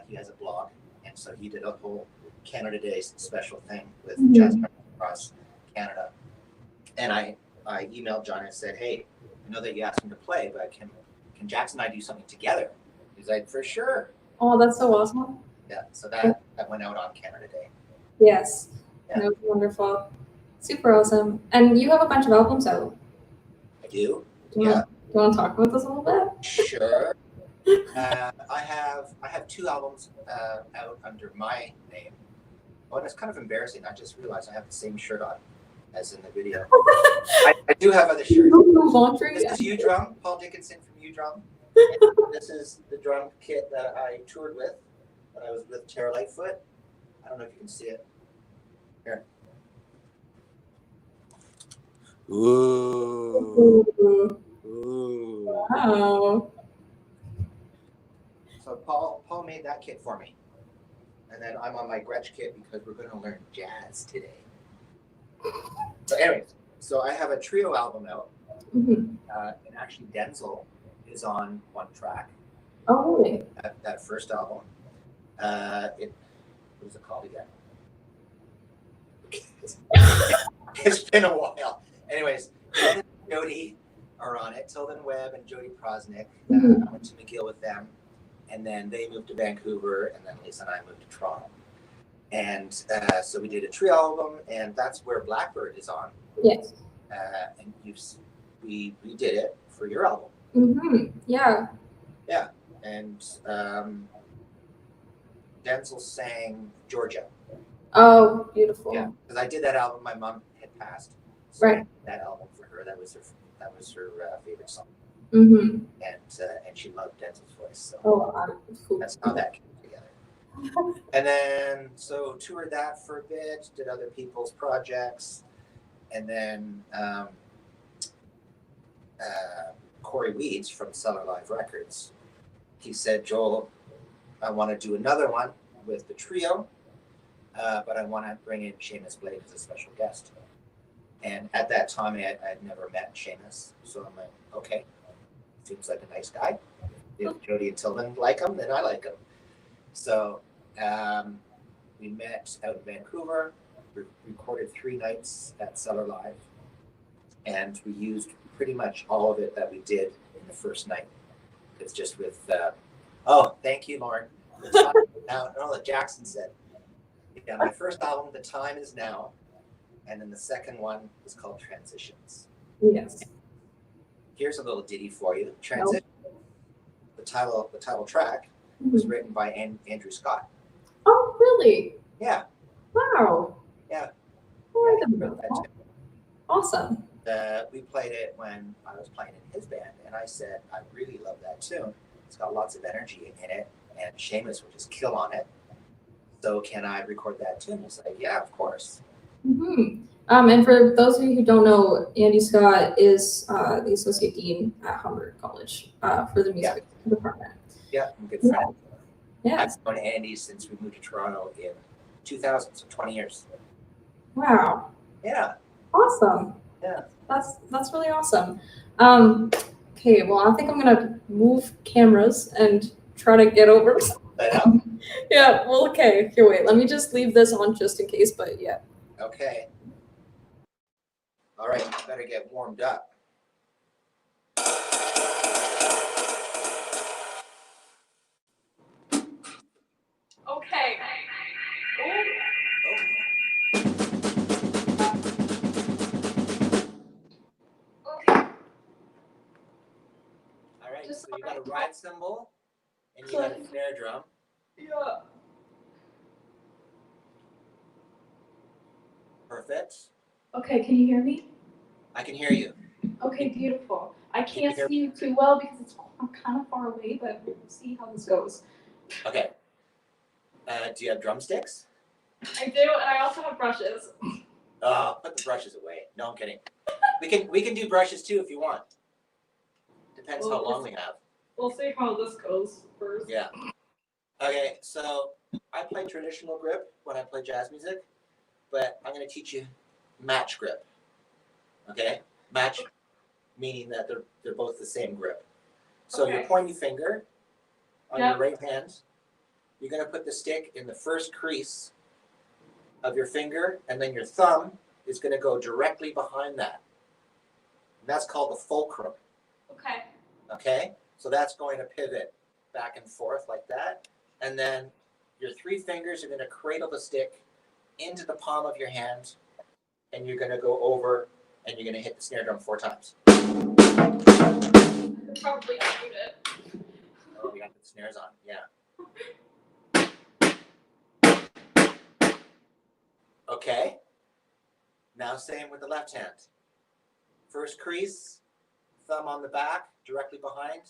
he has a blog, and so he did a whole Canada Day special thing with jazz artists across Canada. And I emailed John and said, "Hey, I know that you asked me to play, but can Jackson and I do something together?" He's like, "For sure." Oh, that's so awesome. Yeah. So that went out on Canada Day. Yes. Yeah. That was wonderful. Super awesome. And you have a bunch of albums out. I do. Do you want to talk about this a little bit? Sure. I have 2 albums out under my name. Oh, and it's kind of embarrassing. I just realized I have the same shirt on as in the video. I do have other shirts. This is U Drum, Paul Dickinson from U Drum. This is the drum kit that I toured with when I was with Tara Lightfoot. I don't know if you can see it. Here. Ooh. Ooh. Wow. So Paul made that kit for me. And then I'm on my Gretsch kit because we're going to learn jazz today. So anyways, so I have a trio album out. Mhm. And actually Denzel is on one track. Oh, really? That first album. What is it called again? It's been a while. Anyways, Tilden and Jody are on it. Tilden Webb and Jody Prosnick. I went to McGill with them. And then they moved to Vancouver, and then Lisa and I moved to Toronto. And so we did a trio album, and that's where Blackbird is on. Yes. And we did it for your album. Yeah. Yeah. And Denzel sang Georgia. Oh, beautiful. Yeah, because I did that album. My mom had passed. So Right. I did that album for her. That was her favorite song. Mm-hmm. And she loved Denzel's voice. So Cool. that's how that came together. And then so toured that for a bit, did other people's projects, and then Corey Weeds from Cellar Live Records, he said, Joel, I want to do another one with the trio, but I want to bring in Seamus Blake as a special guest. And at that time, I'd never met Seamus, so I'm like, okay, seems like a nice guy. If Jody and Tillman like him, then I like him. So we met out in Vancouver, recorded 3 nights at Cellar Live, and we used pretty much all of it that we did in the first night. It's just with, oh, thank you, Lauren. Jackson said, yeah, my first album, The Time Is Now, and then the second one was called Transitions. Yes. Here's a little ditty for you. Transition. The title track was written by Andrew Scott. Oh, really? Yeah. Wow. Yeah. Oh, I didn't know that. Awesome. We played it when I was playing in his band, and I said, I really love that tune. It's got lots of energy in it, and Seamus would just kill on it. So can I record that tune? He's like, yeah, of course. And for those of you who don't know, Andy Scott is the associate dean at Humber College for the music department. Yeah, I'm a good friend. Yeah. I've known Andy since we moved to Toronto in 2000, so 20 years. Wow. Yeah. Awesome. Yeah. That's really awesome. Okay, well, I think I'm gonna move cameras and try to get over. Yeah. Well, okay. Here, wait. Let me just leave this on just in case. But yeah. Okay. All right. You better get warmed up. Okay. All right. So you got a ride cymbal and you got a snare drum. Yeah. Perfect. Okay, can you hear me? I can hear you. Okay, beautiful. I can't see you too well because I'm kind of far away, but we'll see how this goes. Okay. Do you have drumsticks? I do, and I also have brushes. Oh, put the brushes away. No, I'm kidding. We can do brushes too if you want. Depends how long we have. We'll see how this goes first. Yeah. Okay, so I play traditional grip when I play jazz music, but I'm going to teach you match grip. Okay? Match meaning that they're both the same grip. So your pointy finger on your right hand, you're going to put the stick in the first crease of your finger, and then your thumb is going to go directly behind that. And that's called the fulcrum. Okay. Okay? So that's going to pivot back and forth like that. And then your 3 fingers are going to cradle the stick into the palm of your hand, and you're going to go over and you're going to hit the snare drum 4 times. I could probably shoot it. Oh, we got the snares on. Yeah. Okay. Now same with the left hand. First crease, thumb on the back, directly behind.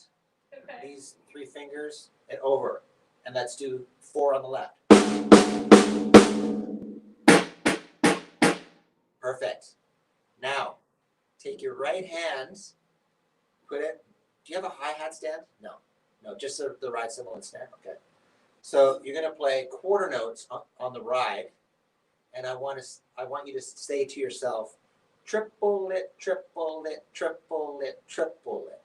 Okay. These 3 fingers and over. And let's do 4 on the left. Perfect. Now, take your right hand, put it. Do you have a hi-hat stand? No. No, just the ride cymbal and snare. Okay. So you're going to play quarter notes on the ride, and I want you to say to yourself, triple it, triple it, triple it, triple it.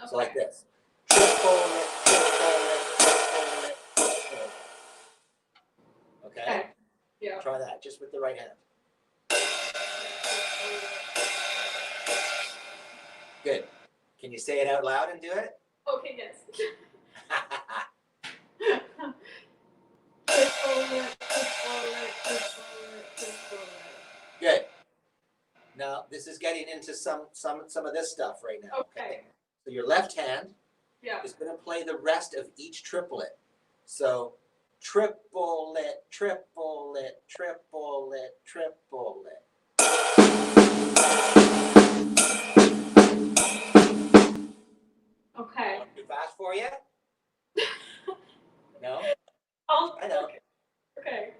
Okay. So like this. Triple it, triple it, triple it, triple it. Okay? Yeah. Try that, just with the right hand. Good. Can you say it out loud and do it? Okay, yes. Triple it, triple it, this is getting into some of this stuff right now. Okay. So your left hand Yeah. is going to play the rest of each triplet. So triplet, triplet, triplet, triplet. Okay. Too fast for you? No? I know. Okay.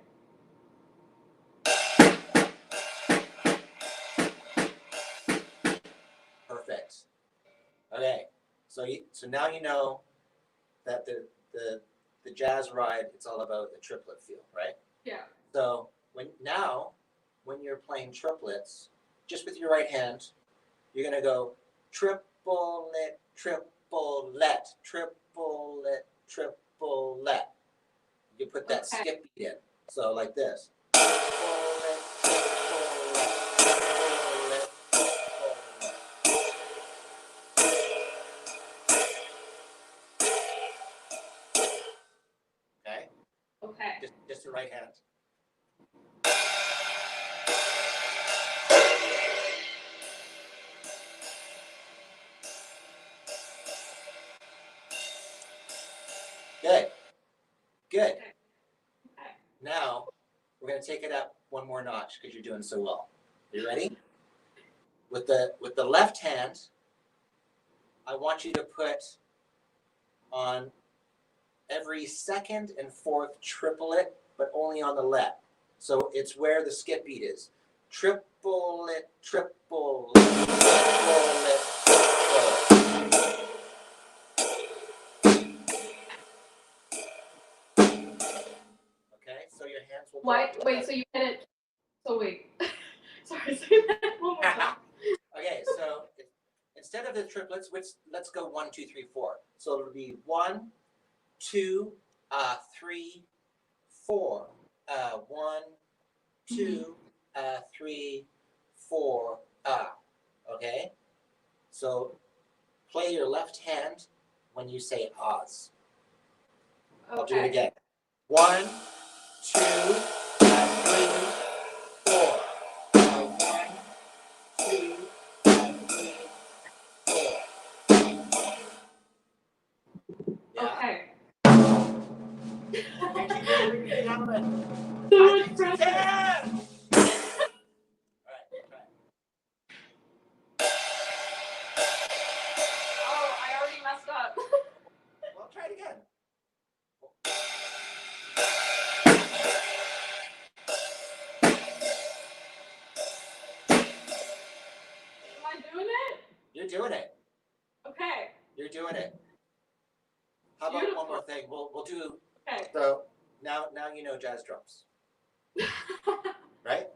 Perfect. Okay. So now you know that the jazz ride, it's all about the triplet feel, right? Yeah. So when you're playing triplets, just with your right hand, you're gonna go triplet, triplet, triplet, triplet. You put that skip beat in. So like this. Triplet, triplet, triplet, triplet. Okay? Okay. Just the right hand. Good. Good. Okay. Now we're going to take it up one more notch because you're doing so well. Are you ready? With the left hand, I want you to put on every second and fourth triplet, but only on the left. So it's where the skip beat is. Triplet, triplet, triplet, triplet. Okay, so your hands will. Wait, so you hit it. So wait. Sorry, say that one more time. Okay, so instead of the triplets, let's go 1, 2, 3, 4. So it'll be 1, 2, 3, 4. 1, 2, 3, 4. Okay. So play your left hand when you say ahs. Okay. I'll do it again. 1, 2, 3, 4. 1, 2, 3, 4. Yeah. Okay. Ladies and gentlemen, So I much think you pressure. can. All right, try it. Oh, I already messed up. Well, try it again. Am I doing it? You're doing it. Okay. You're doing it. How about one more thing? We'll do. Okay. So now you know jazz drums, right?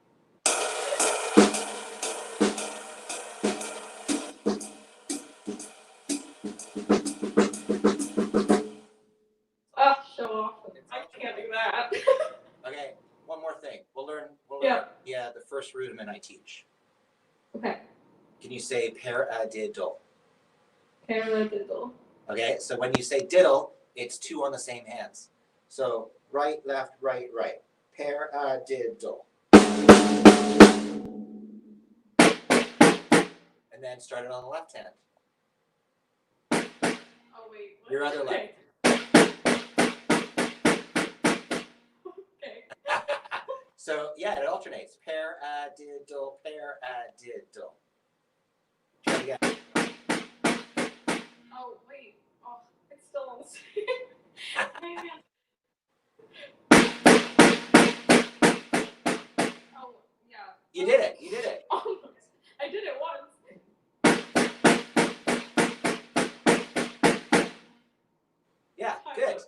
Oh, show off. I can't do that. Okay. One more thing. We'll learn. Yeah. The first rudiment I teach. Okay. Can you say paradiddle? Paradiddle. Okay. So when you say diddle, it's 2 on the same hands. So right, left, right, right. Paradiddle. And then start it on the left hand. Oh wait. What? Your other leg. Okay. Okay. So yeah, it alternates. Paradiddle, paradiddle. Try it again. Oh wait. Oh, it's still on the same. Man. Oh yeah. You did it. You did it. Almost. I did it once. Yeah, good.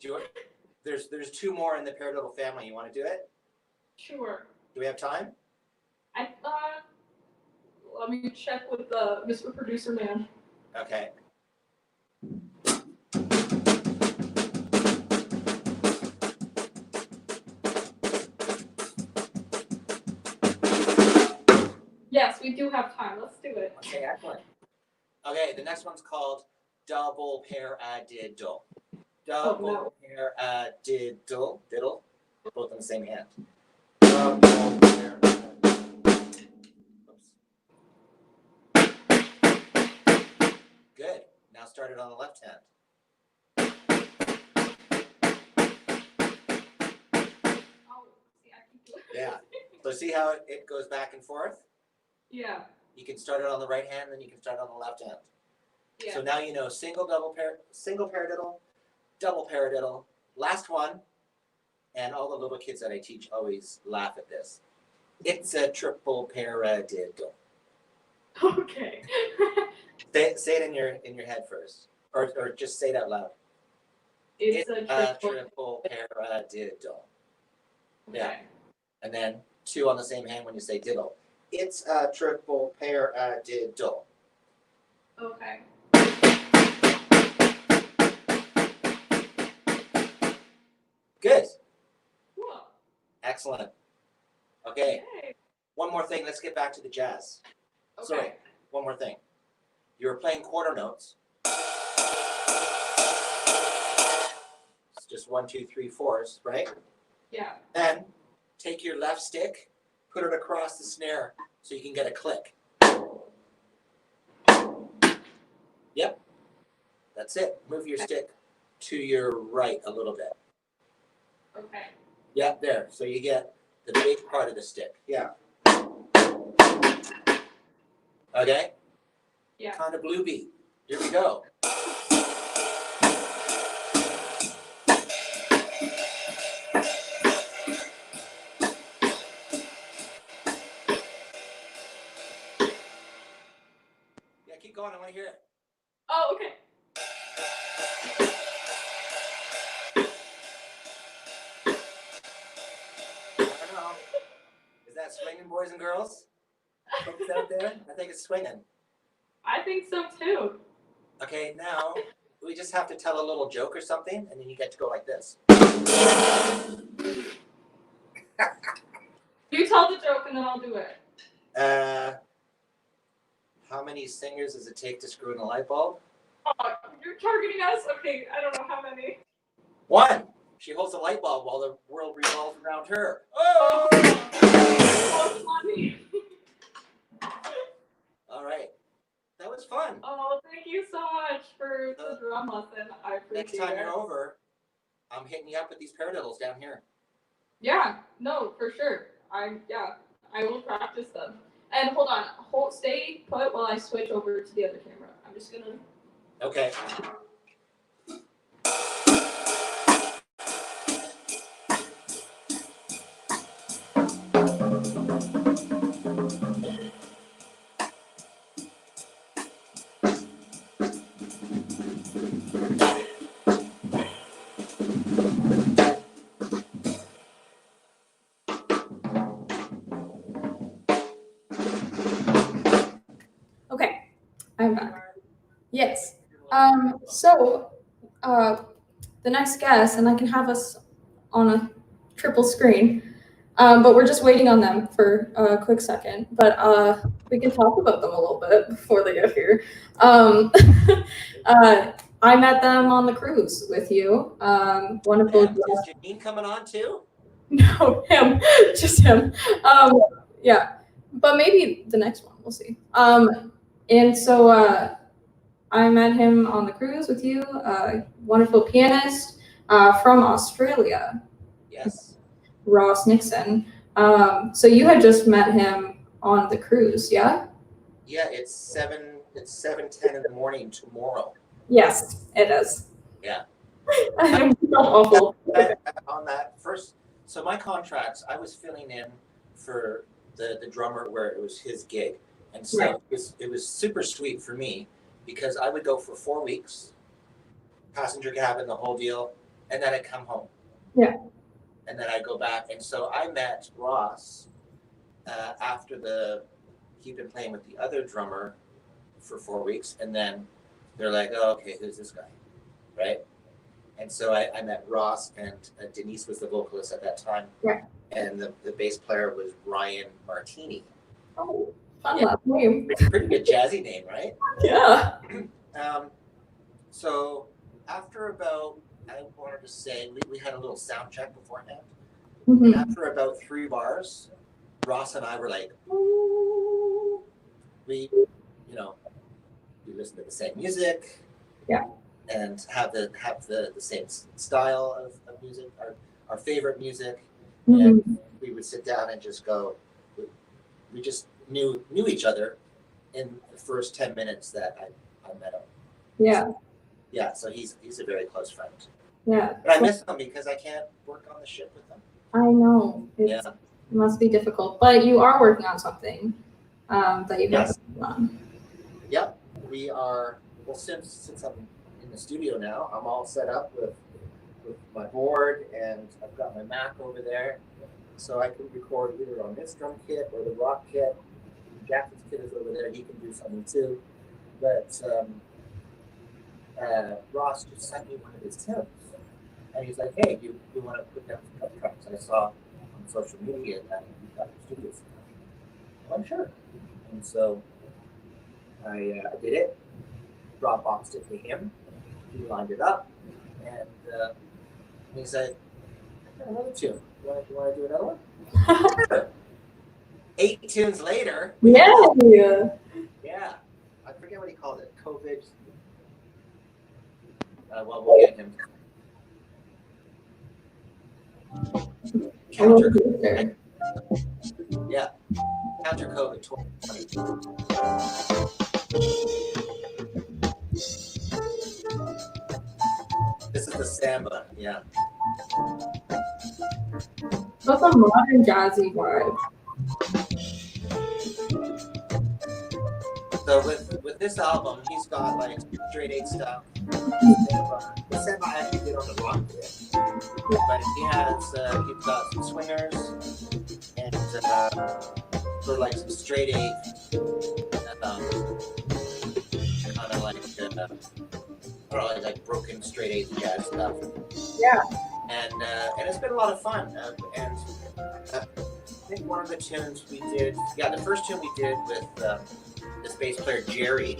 Do you want, there's 2 more in the paradiddle family. You want to do it? Sure. Do we have time? I thought. Let me check with Mr. Producer Man. Okay. Yes, we do have time. Let's do it. Okay, excellent. Okay, the next one's called double paradiddle. Double paradiddle. Diddle. Both on the same hand. Double paradiddle. start it on the left hand. Oh, see, I can do it. Yeah. So see how it goes back and forth? Yeah. You can start it on the right hand, then you can start on the left hand. Yeah. So now you know single paradiddle, double paradiddle, last one, and all the little kids that I teach always laugh at this. It's a triple paradiddle. Okay. Say it in your head first, or just say it out loud. It's a triple paradiddle. Yeah. Okay. And then 2 on the same hand when you say diddle. It's a triple paradiddle. Okay. Good. Cool. Excellent. Okay. Yay. One more thing. Let's get back to the jazz. Okay. Sorry. One more thing. You were playing quarter notes. It's just 1, 2, 3, 4s, right? Yeah. Then take your left stick, put it across the snare so you can get a click. Yep. That's it. Move your stick to your right a little bit. Okay. Yeah, there. So you get the big part of the stick. Yeah. Okay? Yeah. Kind of blue beat. Here we go. Yeah, keep going. I want to hear it. Oh, okay. I don't know. Is that swinging, boys and girls? Folks out there? I think it's swinging. I think so too. Okay, now we just have to tell a little joke or something, and then you get to go like this. You tell the joke and then I'll do it. How many singers does it take to screw in a light bulb? Oh, you're targeting us? Okay, I don't know how many. 1. She holds a light bulb while the world revolves around her. Oh! Oh, funny. All right. That was fun. Oh, thank you so much for the drum lesson. I appreciate Next time it. you're over, I'm hitting you up with these paradiddles down here. Yeah, no, for sure. I will practice them. And hold on, stay put while I switch over to the other camera. I'm just gonna. Okay. Okay, I'm back. Yes. So, the next guest, and I can have us on a triple screen, but we're just waiting on them for a quick second. But we can talk about them a little bit before they get here. I met them on the cruise with you. Wonderful. And is Janine coming on too? No, him, just him. Yeah, but maybe the next one, we'll see. And so I met him on the cruise with you, wonderful pianist from Australia, Yes. Ross Nixon. So you had just met him on the cruise, yeah? Yeah, it's 7:10 in the morning tomorrow. Yes, it is. Yeah. I'm so awful. On that first, so my contracts, I was filling in for the drummer where it was his gig, and so Right. it was super sweet for me because I would go for 4 weeks, passenger cabin, the whole deal, and then I'd come home. Yeah. And then I'd go back, and so I met Ross after he'd been playing with the other drummer for 4 weeks, and then they're like, oh, okay, who's this guy, right? And so I met Ross, and Denise was the vocalist at that time. Right. And the bass player was Ryan Martini. Oh, fun Yeah. last name. Pretty good jazzy name, right? Yeah. So after about, I wanted to say, we had a little sound check beforehand. Mhm. After about 3 bars, Ross and I were like, ooh. We listened to the same music. Yeah. And have the same style of music, our favorite music, Mhm. and we would sit down and just go. We just knew each other in the first 10 minutes that I met him. Yeah. Yeah, so he's a very close friend. Yeah. But I miss him because I can't work on the ship with him. I know. It must be difficult, but you are working on something that you have on. Yep, we are. Well, since I'm in the studio now, I'm all set up with my board, and I've got my Mac over there, so I can record either on this drum kit or the rock kit. Jackson's kit is over there; he can do something too. But Ross just sent me one of his tunes, and he's like, "Hey, you want to put down some couple tracks?" I saw on social media that you got your studio set up. Well, I'm sure, and so I did it. Dropboxed it to him. He lined it up, and he said, "I got another tune. You want to do another one?" 8 tunes later. Yeah. Yeah. I forget what he called it. COVID. Well, we'll get him. Counter. Yeah. Counter COVID 2020. This is the samba. Yeah. That's a modern jazzy vibe. So with this album, he's got like straight 8 stuff. The samba I actually did on the rock kit, but he's got some swingers and for like some straight 8, kind of like I don't know, like broken straight 8 jazz stuff. Yeah. And it's been a lot of fun. And I think one of the tunes we did, the first tune we did with this bass player Jerry,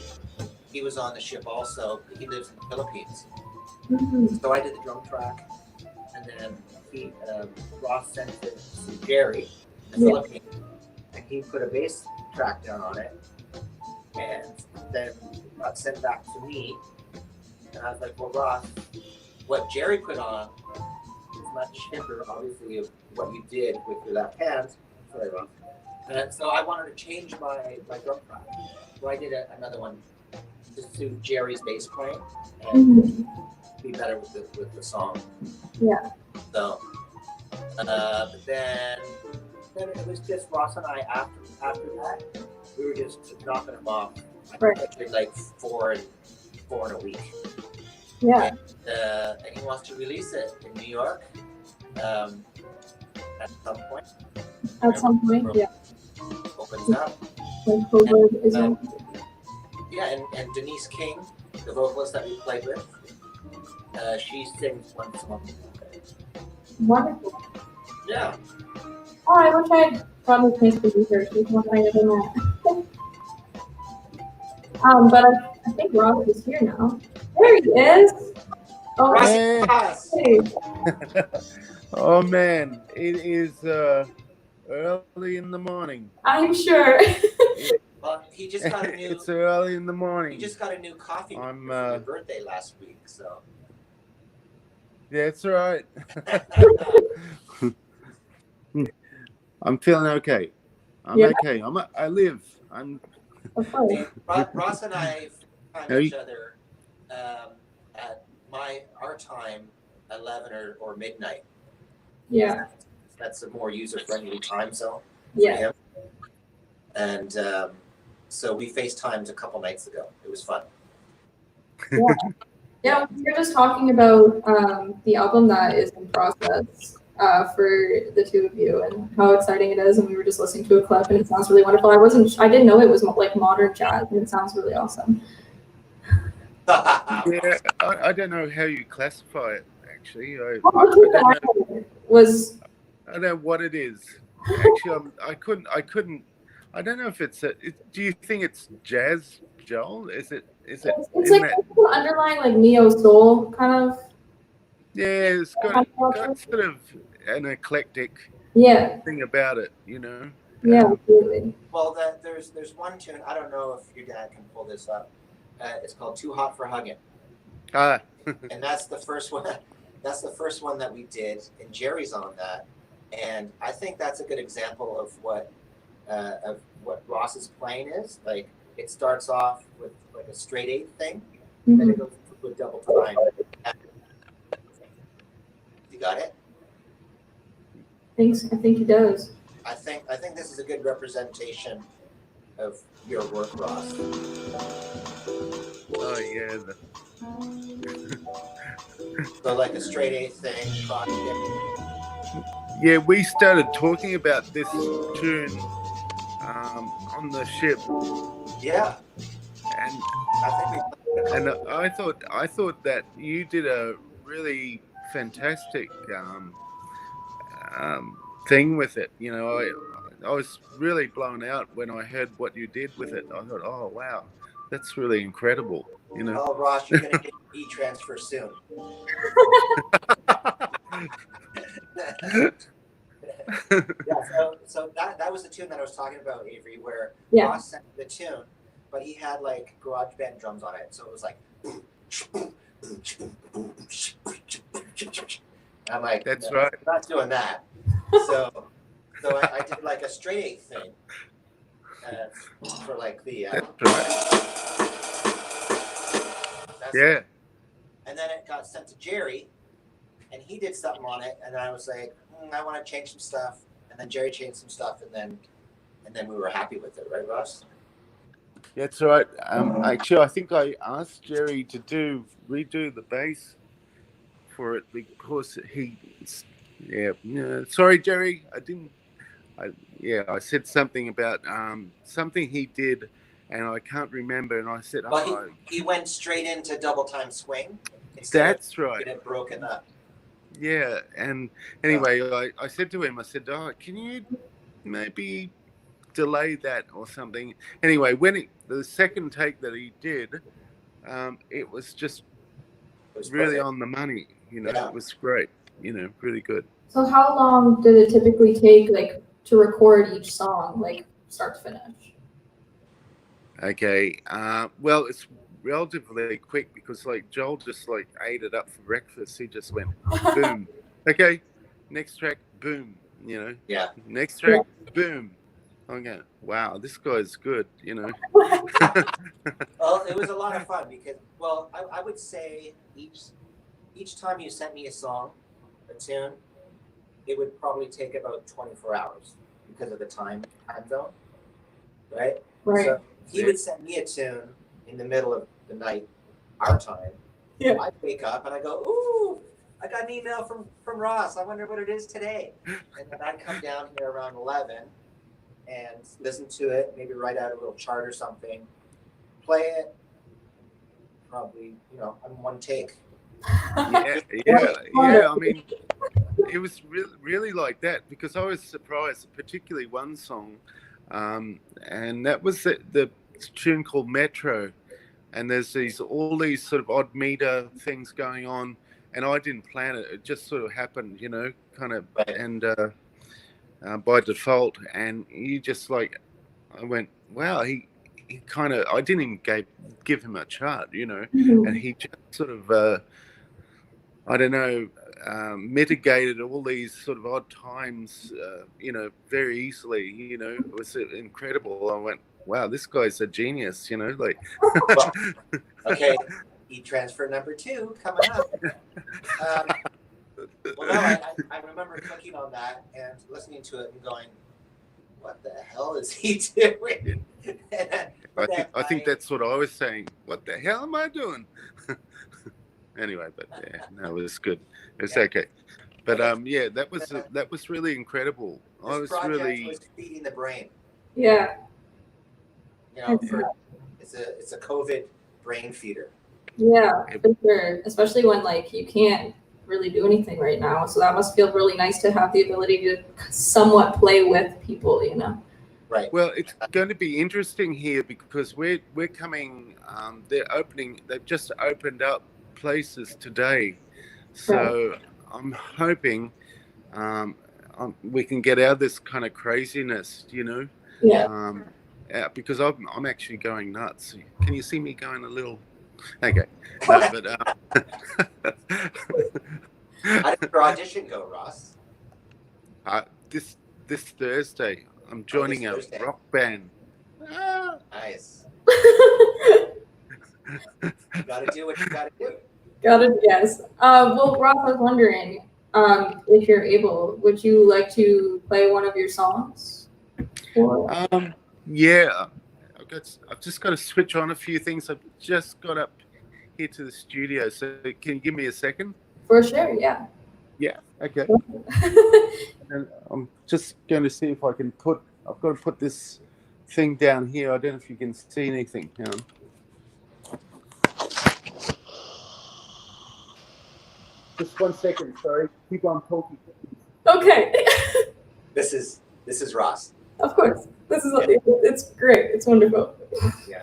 he was on the ship also. He lives in the Philippines. Mm-hmm. So I did the drum track, and then Ross sent it to Jerry in the Philippines, and he put a bass track down on it, and then got sent back to me. And I was like, well, Ross, what Jerry put on is much hipper, obviously, of what you did with your left hand. Sorry, Ross. And so I wanted to change my drum track. So I did another one to suit Jerry's bass playing and be better with the song. Yeah. So, but then it was just Ross and I after that. We were just knocking them off. Right. I did like four in a week. Yeah. And he wants to release it in New York at some point. At some point, yeah. Opens up. When COVID is over. Yeah, and Denise King, the vocalist that we played with, she sings one song. Wonderful. Yeah. Oh, I wish I'd gotten a chance to do her. She's one I never met. But I think Ross is here now. There he is. Oh, Hey. Oh man, it is early in the morning. I'm sure. Well, he just got a new. It's early in the morning. He just got a new coffee for your birthday last week, so. Yeah, it's all right. I'm feeling okay. I'm okay. I live. Ross and I found each other at our time, 11 or midnight. Yeah. That's a more user-friendly time zone. Yeah. For him. And so we FaceTimed a couple nights ago. It was fun. Yeah, we were just talking about the album that is in process for the two of you and how exciting it is. And we were just listening to a clip, and it sounds really wonderful. I didn't know it was like modern jazz, and it sounds really awesome. Yeah, I don't know how you classify it. Actually, I don't know what it is. Actually, I couldn't. I don't know if it's do you think it's jazz, Joel? Is it? It's like that underlying like neo soul kind of. Yeah, it's got sort of an eclectic thing about it, you know. Yeah, absolutely. Well, there's one tune. I don't know if your dad can pull this up. It's called "Too Hot for Hugging." And that's the first one. That's the first one that we did, and Jerry's on that. And I think that's a good example of what Ross's playing is. Like, it starts off with like a straight 8 thing, then it goes to a double time. You got it? I think he does. I think this is a good representation of your work, Ross. Oh yeah. So like a straight 8 thing. Yeah, we started talking about this tune on the ship. Yeah. And I think I thought that you did a really fantastic thing with it. You know, I was really blown out when I heard what you did with it. I thought, oh wow, that's really incredible. You know. Oh, Ross, you're gonna get e-transfer soon. Yeah, so that was the tune that I was talking about, Avery, where Ross sent the tune, but he had like garage band drums on it, so it was like. I'm like, that's no, right. I'm not doing that. So I did like a straight 8 thing for like the. That's right. Yeah. And then it got sent to Jerry, and he did something on it, and I was like, I want to change some stuff, and then Jerry changed some stuff, and then we were happy with it, right, Ross? That's right. Actually, I think I asked Jerry to redo the bass for it because he. Yeah. Sorry, Jerry. I said something about something he did, and I can't remember. And I said, well, he went straight into double time swing. That's right. Get it broken up. Yeah, and anyway, I said to him, I said, can you maybe delay that or something? Anyway, when the second take that he did, it was just really on the money. You know, It was great. You know, really good. So how long did it typically take, like, to record each song, like start to finish? Okay. Well, it's relatively quick because like Joel just like ate it up for breakfast. He just went boom. Okay, next track, boom. You know. Yeah. Next track, boom. I'm going, wow, this guy's good. You know. Well, it was a lot of fun because, well, I would say each time you sent me a song, a tune, it would probably take about 24 hours because of the time zone, right? Right. So he would send me a tune in the middle of the night, our time. Yeah. I wake up and I go, ooh, I got an email from Ross. I wonder what it is today. And then I'd come down here around 11 and listen to it, maybe write out a little chart or something, play it, probably, on one take. Yeah. I mean, it was really like that because I was surprised, particularly one song, and that was the tune called Metro, and there's all these sort of odd meter things going on, and I didn't plan it; it just sort of happened, kind of, and by default, and you just like, I went, wow, he kind of, I didn't even give him a chart, and he just sort of. I don't know, mitigated all these sort of odd times, very easily, it was incredible. I went, wow, this guy's a genius, like. Well, okay, e-transfer number 2 coming up. Well, no, I remember clicking on that and listening to it and going, what the hell is he doing? I think that's what I was saying. What the hell am I doing? Anyway, but no, it was good. It's okay. But that was really incredible. I was really was feeding the brain. Yeah. It's a COVID brain feeder. Yeah, for sure. Especially when like you can't really do anything right now. So that must feel really nice to have the ability to somewhat play with people, Right. Well, it's going to be interesting here because we're coming. They've just opened up places today, so I'm hoping we can get out of this kind of craziness, Yeah. Because I'm actually going nuts. Can you see me going a little? Okay. No, but How did your audition go, Ross? this Thursday, I'm Oh, joining this a Thursday. rock band. Nice. You got to do what you got to do. Got it. Yes. Well, Ross, I was wondering, if you're able, would you like to play one of your songs? Or Yeah, I've just got to switch on a few things. I've just got up here to the studio, so can you give me a second? for sure, yeah. Yeah. Okay. And I'm just going to see if I can put. I've got to put this thing down here. I don't know if you can see anything. Hang on. Just 1 second. Sorry. Keep on talking. Okay. This is Ross. Of course. This is it's great. It's wonderful. Yeah.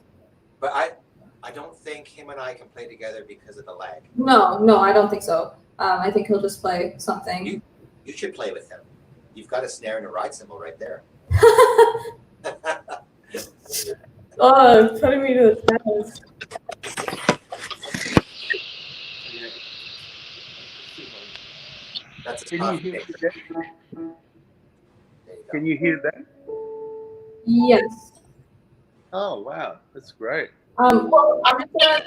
But I don't think him and I can play together because of the lag. No, I don't think so. I think he'll just play something. You should play with him. You've got a snare and a ride cymbal right there. Oh, putting me to the test. That's a Can you coffee hear maker. that? There you go. Can you hear that? Yes. Oh wow, that's great. Well, I'm just gonna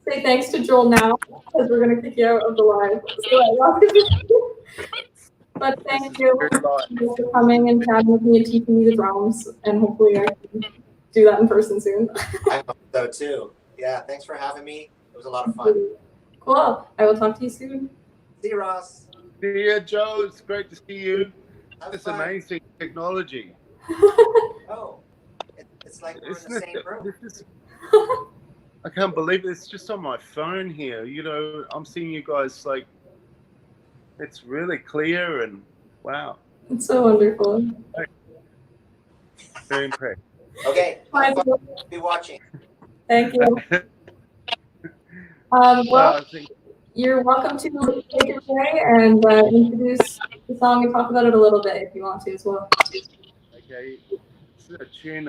say thanks to Joel now because we're gonna kick you out of the live. But thank you for coming and chatting with me and teaching me the drums, and hopefully I can do that in person soon. I hope so too. Yeah, thanks for having me. It was a lot of fun. Cool. I will talk to you soon. See you, Ross. See you, Joe. It's great to see you. Have It's fun. amazing technology. Oh, it's like we're in Isn't the same it? room. I can't believe it. It's just on my phone here. You know, I'm seeing you guys like. It's really clear and wow. It's so wonderful. Very impressed. Okay, Bye. be watching. Thank you. Well, I think you're welcome to take it away and introduce the song and talk about it a little bit if you want to as well. okay. This is a tune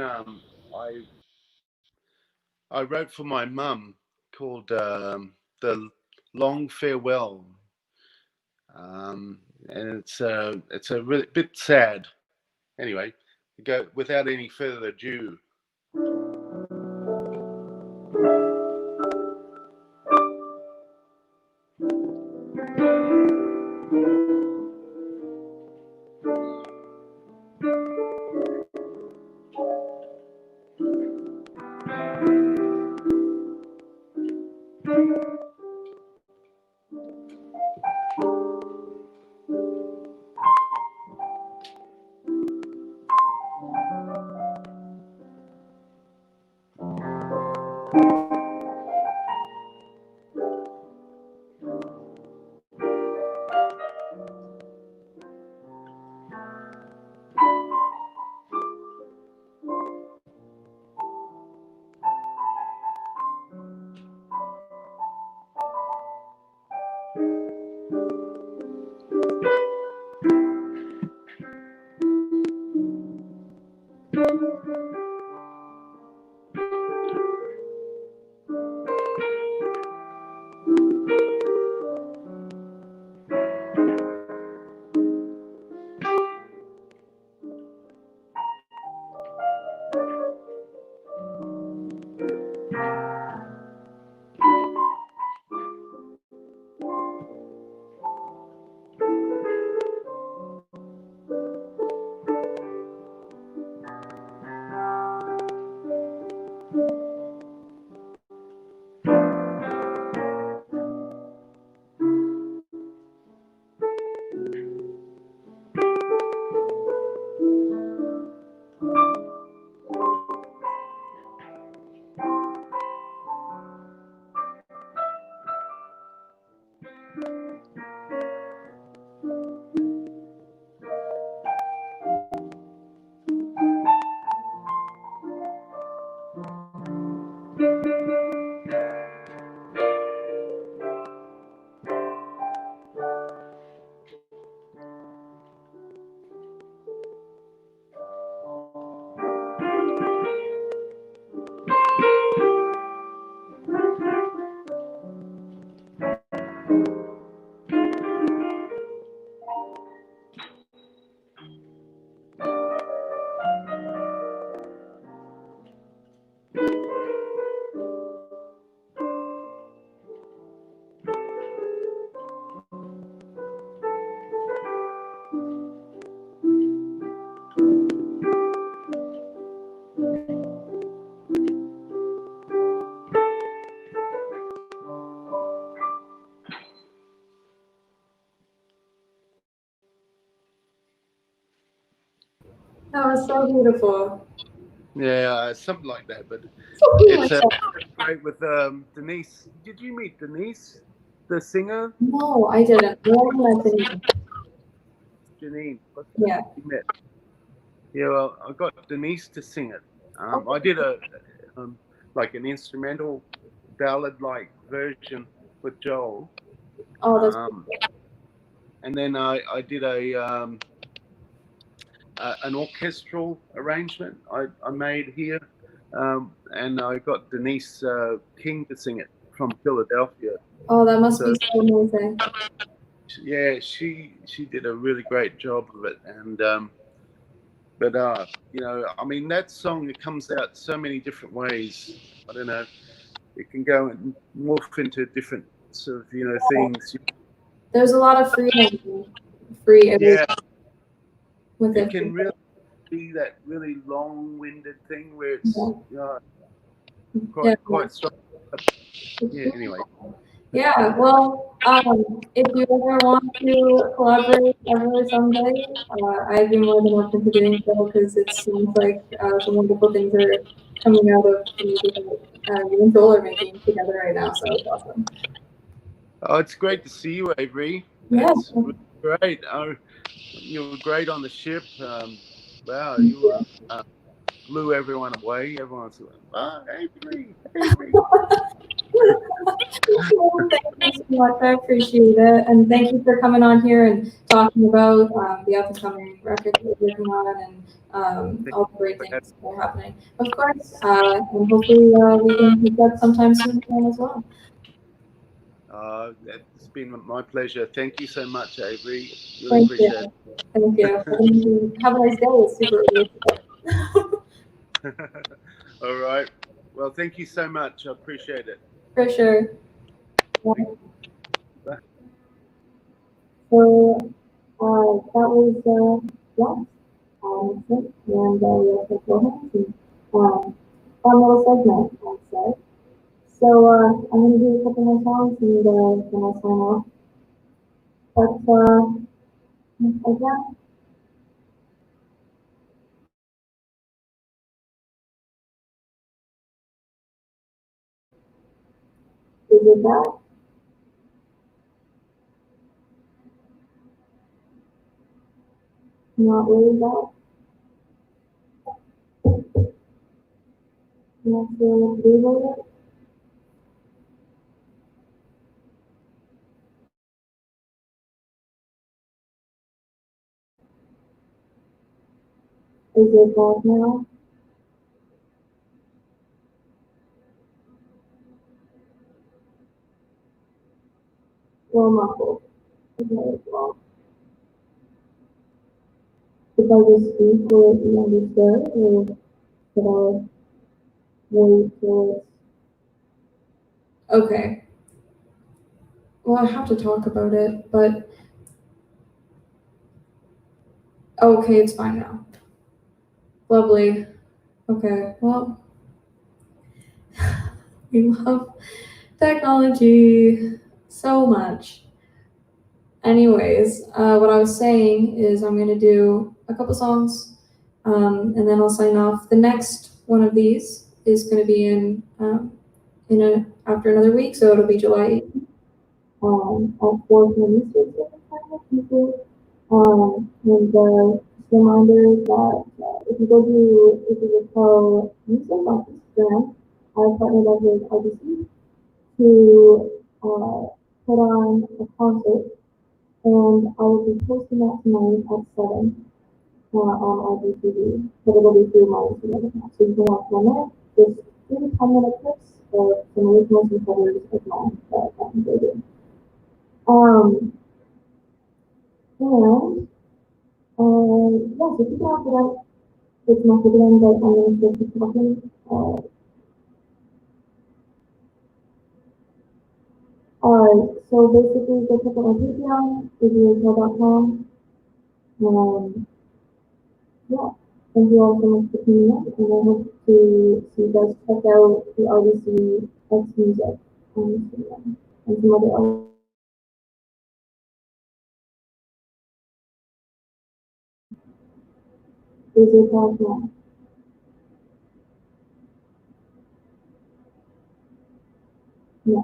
I wrote for my mum called "The Long Farewell," and it's a really bit sad. Anyway, go without any further ado. That was so beautiful. Yeah, something like that. But Something it's like that. great with Denise. Did you meet Denise, the singer? No, I didn't. I wasn't mentioning. Janine, what's that? Yeah. You met? Yeah, well, I got Denise to sing it. Okay. I did a like an instrumental ballad-like version with Joel, Oh, that's um, and then I did an orchestral arrangement I made here, and I got Denise King to sing it from Philadelphia. oh, that must So be so amazing. yeah, she did a really great job of it, and but you know, I mean, that song, it comes out so many different ways. I don't know, it can go and morph into different sort of, you know, things. There's a lot of freedom, free Yeah, with it it. can really be that really long-winded thing where Yeah. it's Yeah. quite strong. But yeah, anyway. Yeah, well, if you ever want to collaborate ever someday, I'd be more than open to doing so because it seems like some wonderful things are coming out of the music that you and Joel are making together right now. So it's awesome. Oh, it's great to see you, Avery. Yeah, That's really great. You were great on the ship. Wow, you were blew everyone away. Everyone's like, "Ah, Avery, Avery." well, thank you so much. I appreciate it, and thank you for coming on here and talking about the up and coming record that you're working on and Thank all the you great for things that are happening. Of course, and hopefully we can meet up sometime soon again as well. It's been my pleasure. Thank you so much, Avery. Really Thank appreciate you. Thank you. Have a nice day. It's super early. it. All right. Well, thank you so much. I appreciate it. For sure. Yeah. Bye. So that was yeah. That's it. And we also go ahead and fun little segment, I'd say. So I'm gonna do a couple more songs and then I'll sign off. But again, is it that? Not really that. Not sure what to do with it. Is it that now? Well, muffled. Okay, well, if I just speak, will it be understood, or should I wait till it's okay? Well, I have to talk about it, but okay, it's fine now. Lovely. Okay, well, we love technology so much. Anyways, what I was saying is I'm gonna do a couple songs, and then I'll sign off. The next one of these is gonna be in a after another week, so it'll be July 8th, at 4 p.m. Eastern Standard Time, usually. And just a reminder that if you go to if you just follow music on Instagram, I partnered up with RBC to put on a concert and I will be posting that tonight at 7 on IGTV, but it'll be through my Instagram account. So you can watch on there. Just 3 10-minute clips of some originals and covers of mine that I enjoyed. Um, and yeah, so keep after that. It's not for them, but I'm going to still keep talking. So basically, go check out my Patreon, review.com. Yeah, thank you all so much for tuning in, and I hope to see you guys check out the RDC X Music on Instagram and some other Is your platform? Yeah.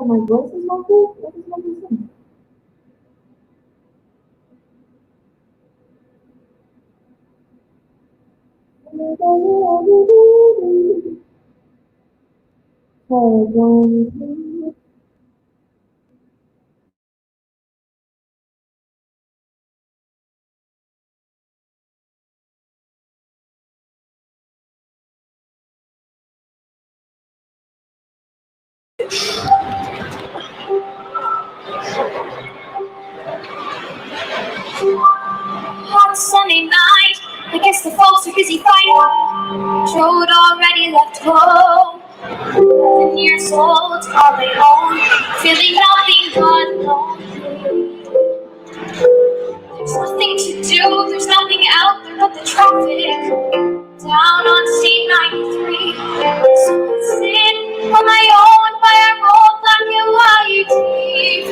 My voice is not good. What is my voice? Hot Sunday night, I guess the folks are busy fighting. Joe already left home. 11 years old, all they own, feeling nothing but lonely. There's nothing to do, there's nothing out there but the traffic down on C93. So I sit on my own by our old black and white TV.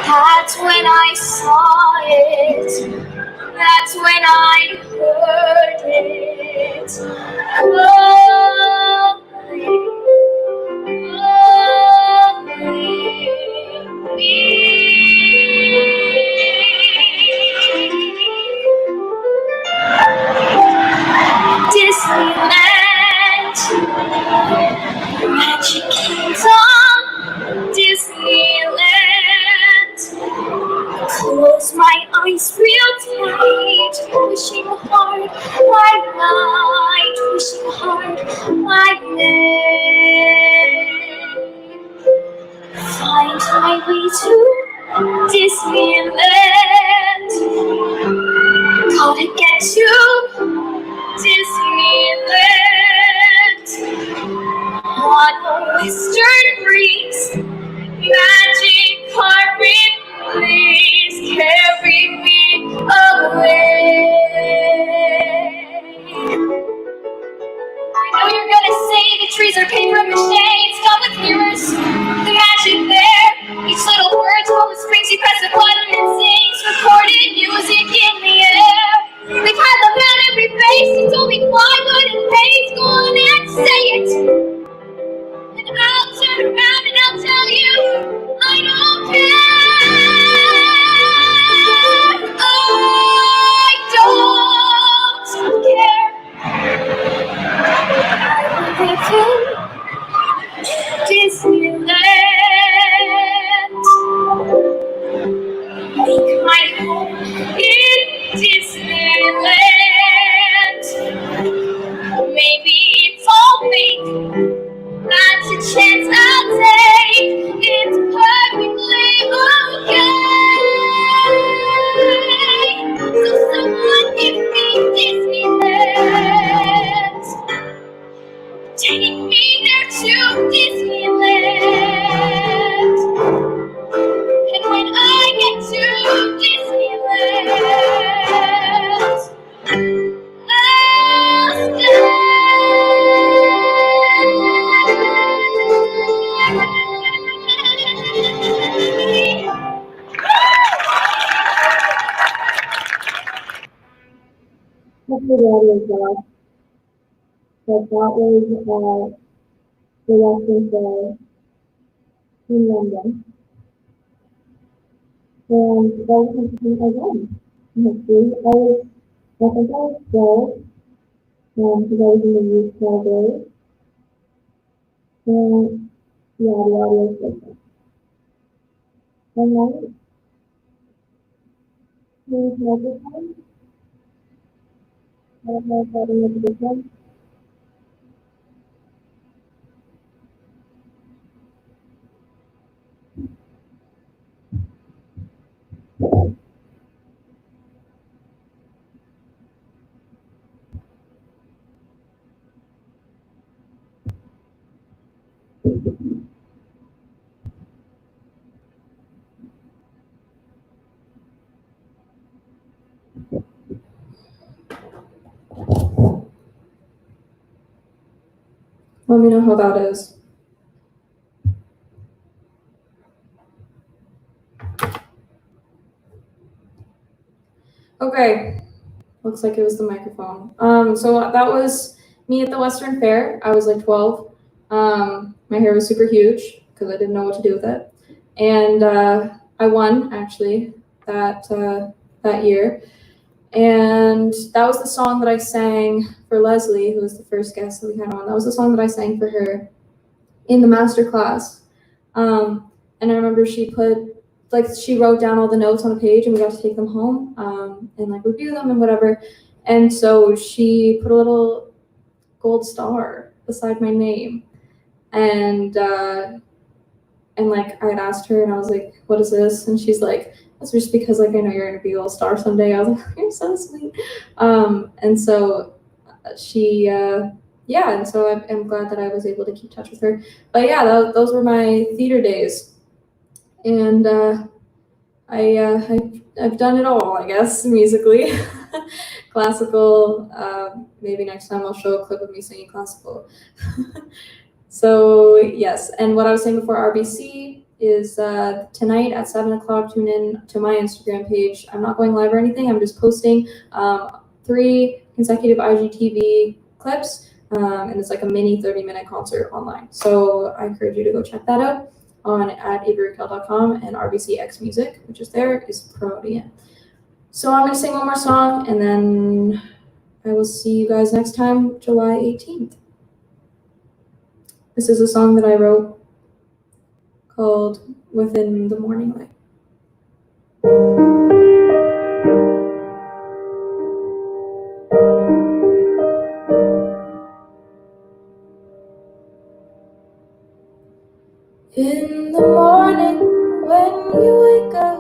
That's when I saw it. That's when I heard it. Disneyland, Magic Kingdom, Disneyland. Close my eyes real tight, wishing hard my light, wishing hard my name. Find my way to Disneyland. Gotta get to Disneyland. Want a western breeze, magic carpet, please carry me away. I know you're gonna say the trees are paper mache, it's got with mirrors, the magic there. Each little word told the springs, you press a button and sings, recorded music in the air. They've had love at every face, you told me plywood and paste, go on and say it. And I'll turn around and I'll tell you, I don't care. I don't care. I live in Disneyland. Make my home in Disneyland. Maybe it's all fake. That's a chance I'll take. It's perfectly okay. So someone give me Disneyland. Take me there to Disneyland. And when I get to Disneyland, I'll stay. Hopefully the audio is better. But that was the lesson there in London. And that was something again. Hopefully, I think I was 12, because I was in the youth category. And yeah, the audio is different. And then Let me know how that is. Okay, looks like it was the microphone. So that was me at the Western Fair. I was like 12. My hair was super huge because I didn't know what to do with it, and I won actually that year. And that was the song that I sang for Leslie, who was the first guest that we had on. That was the song that I sang for her in the master class. And I remember she wrote down all the notes on a page and we got to take them home and like review them and whatever. And so she put a little gold star beside my name. And like I had asked her and I was like, what is this? And she's like, that's just because like I know you're gonna be a little star someday. I was like, you're so sweet. And so she yeah, and so I'm glad that I was able to keep touch with her. But yeah, those were my theater days. And I've done it all, I guess, musically. Classical, maybe next time I'll show a clip of me singing classical. So yes, and what I was saying before RBC is tonight at 7 o'clock, tune in to my Instagram page. I'm not going live or anything, I'm just posting 3 consecutive IGTV clips, and it's like a mini 30-minute concert online. So I encourage you to go check that out on at averyraquel.com, and RBCX Music, which is there, is promoting it. So I'm gonna sing one more song and then I will see you guys next time, July 18th. This is a song that I wrote called Within the Morning Light. In the morning when you wake up,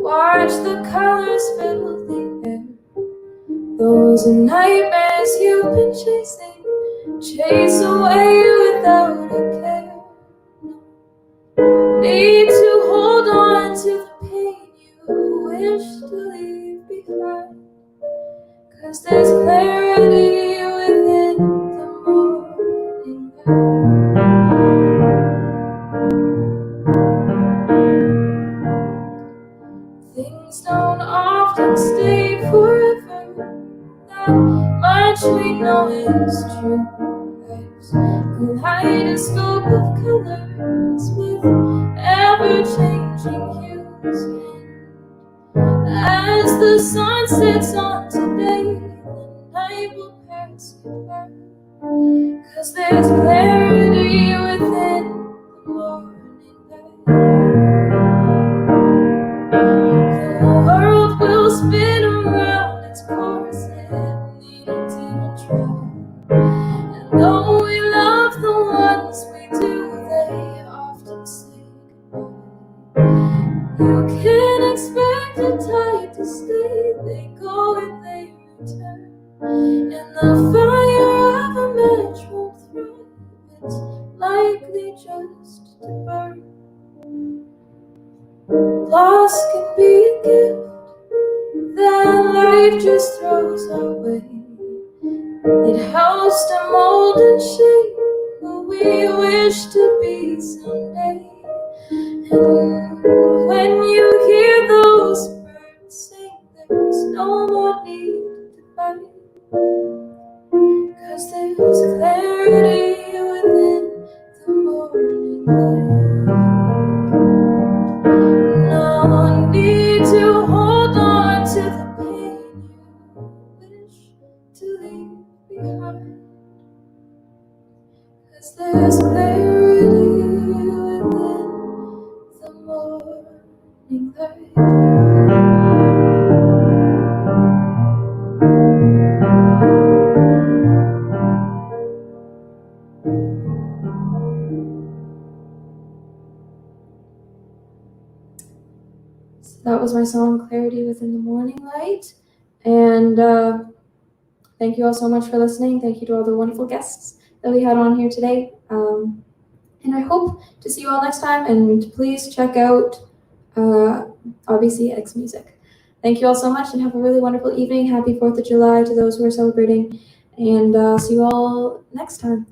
watch the colors fill the air. Those are nightmares you've been chase away without a care. Need to hold on to the pain you wish to leave behind, 'cause there's clarity within the morning light. Things don't often stay forever, that much we know is true. Life's a kaleidoscope of colors with ever-changing hues. As the sun sets on today, the night will pass you by, 'cause there's clarity within the morning light. The world will spin around its course and need to try. And though we love the ones we do, they often say goodbye. You can't expect a tide to stay, they go and they return. And the fire of a match won't thrive, it's likely just to burn. Loss can be a gift that life just throws our way. It helps to mold and shape who we wish to be someday. And when you hear those birds sing, there's no more need to fight, 'cause there's clarity within the morning light. No need to hold on to the pain you wish to leave behind, 'cause there's clarity within the morning light. So that was my song Clarity Within the Morning Light. And thank you all so much for listening. Thank you to all the wonderful guests that we had on here today. And I hope to see you all next time. And please check out RBC X Music. Thank you all so much and have a really wonderful evening. Happy 4th of July to those who are celebrating. And see you all next time.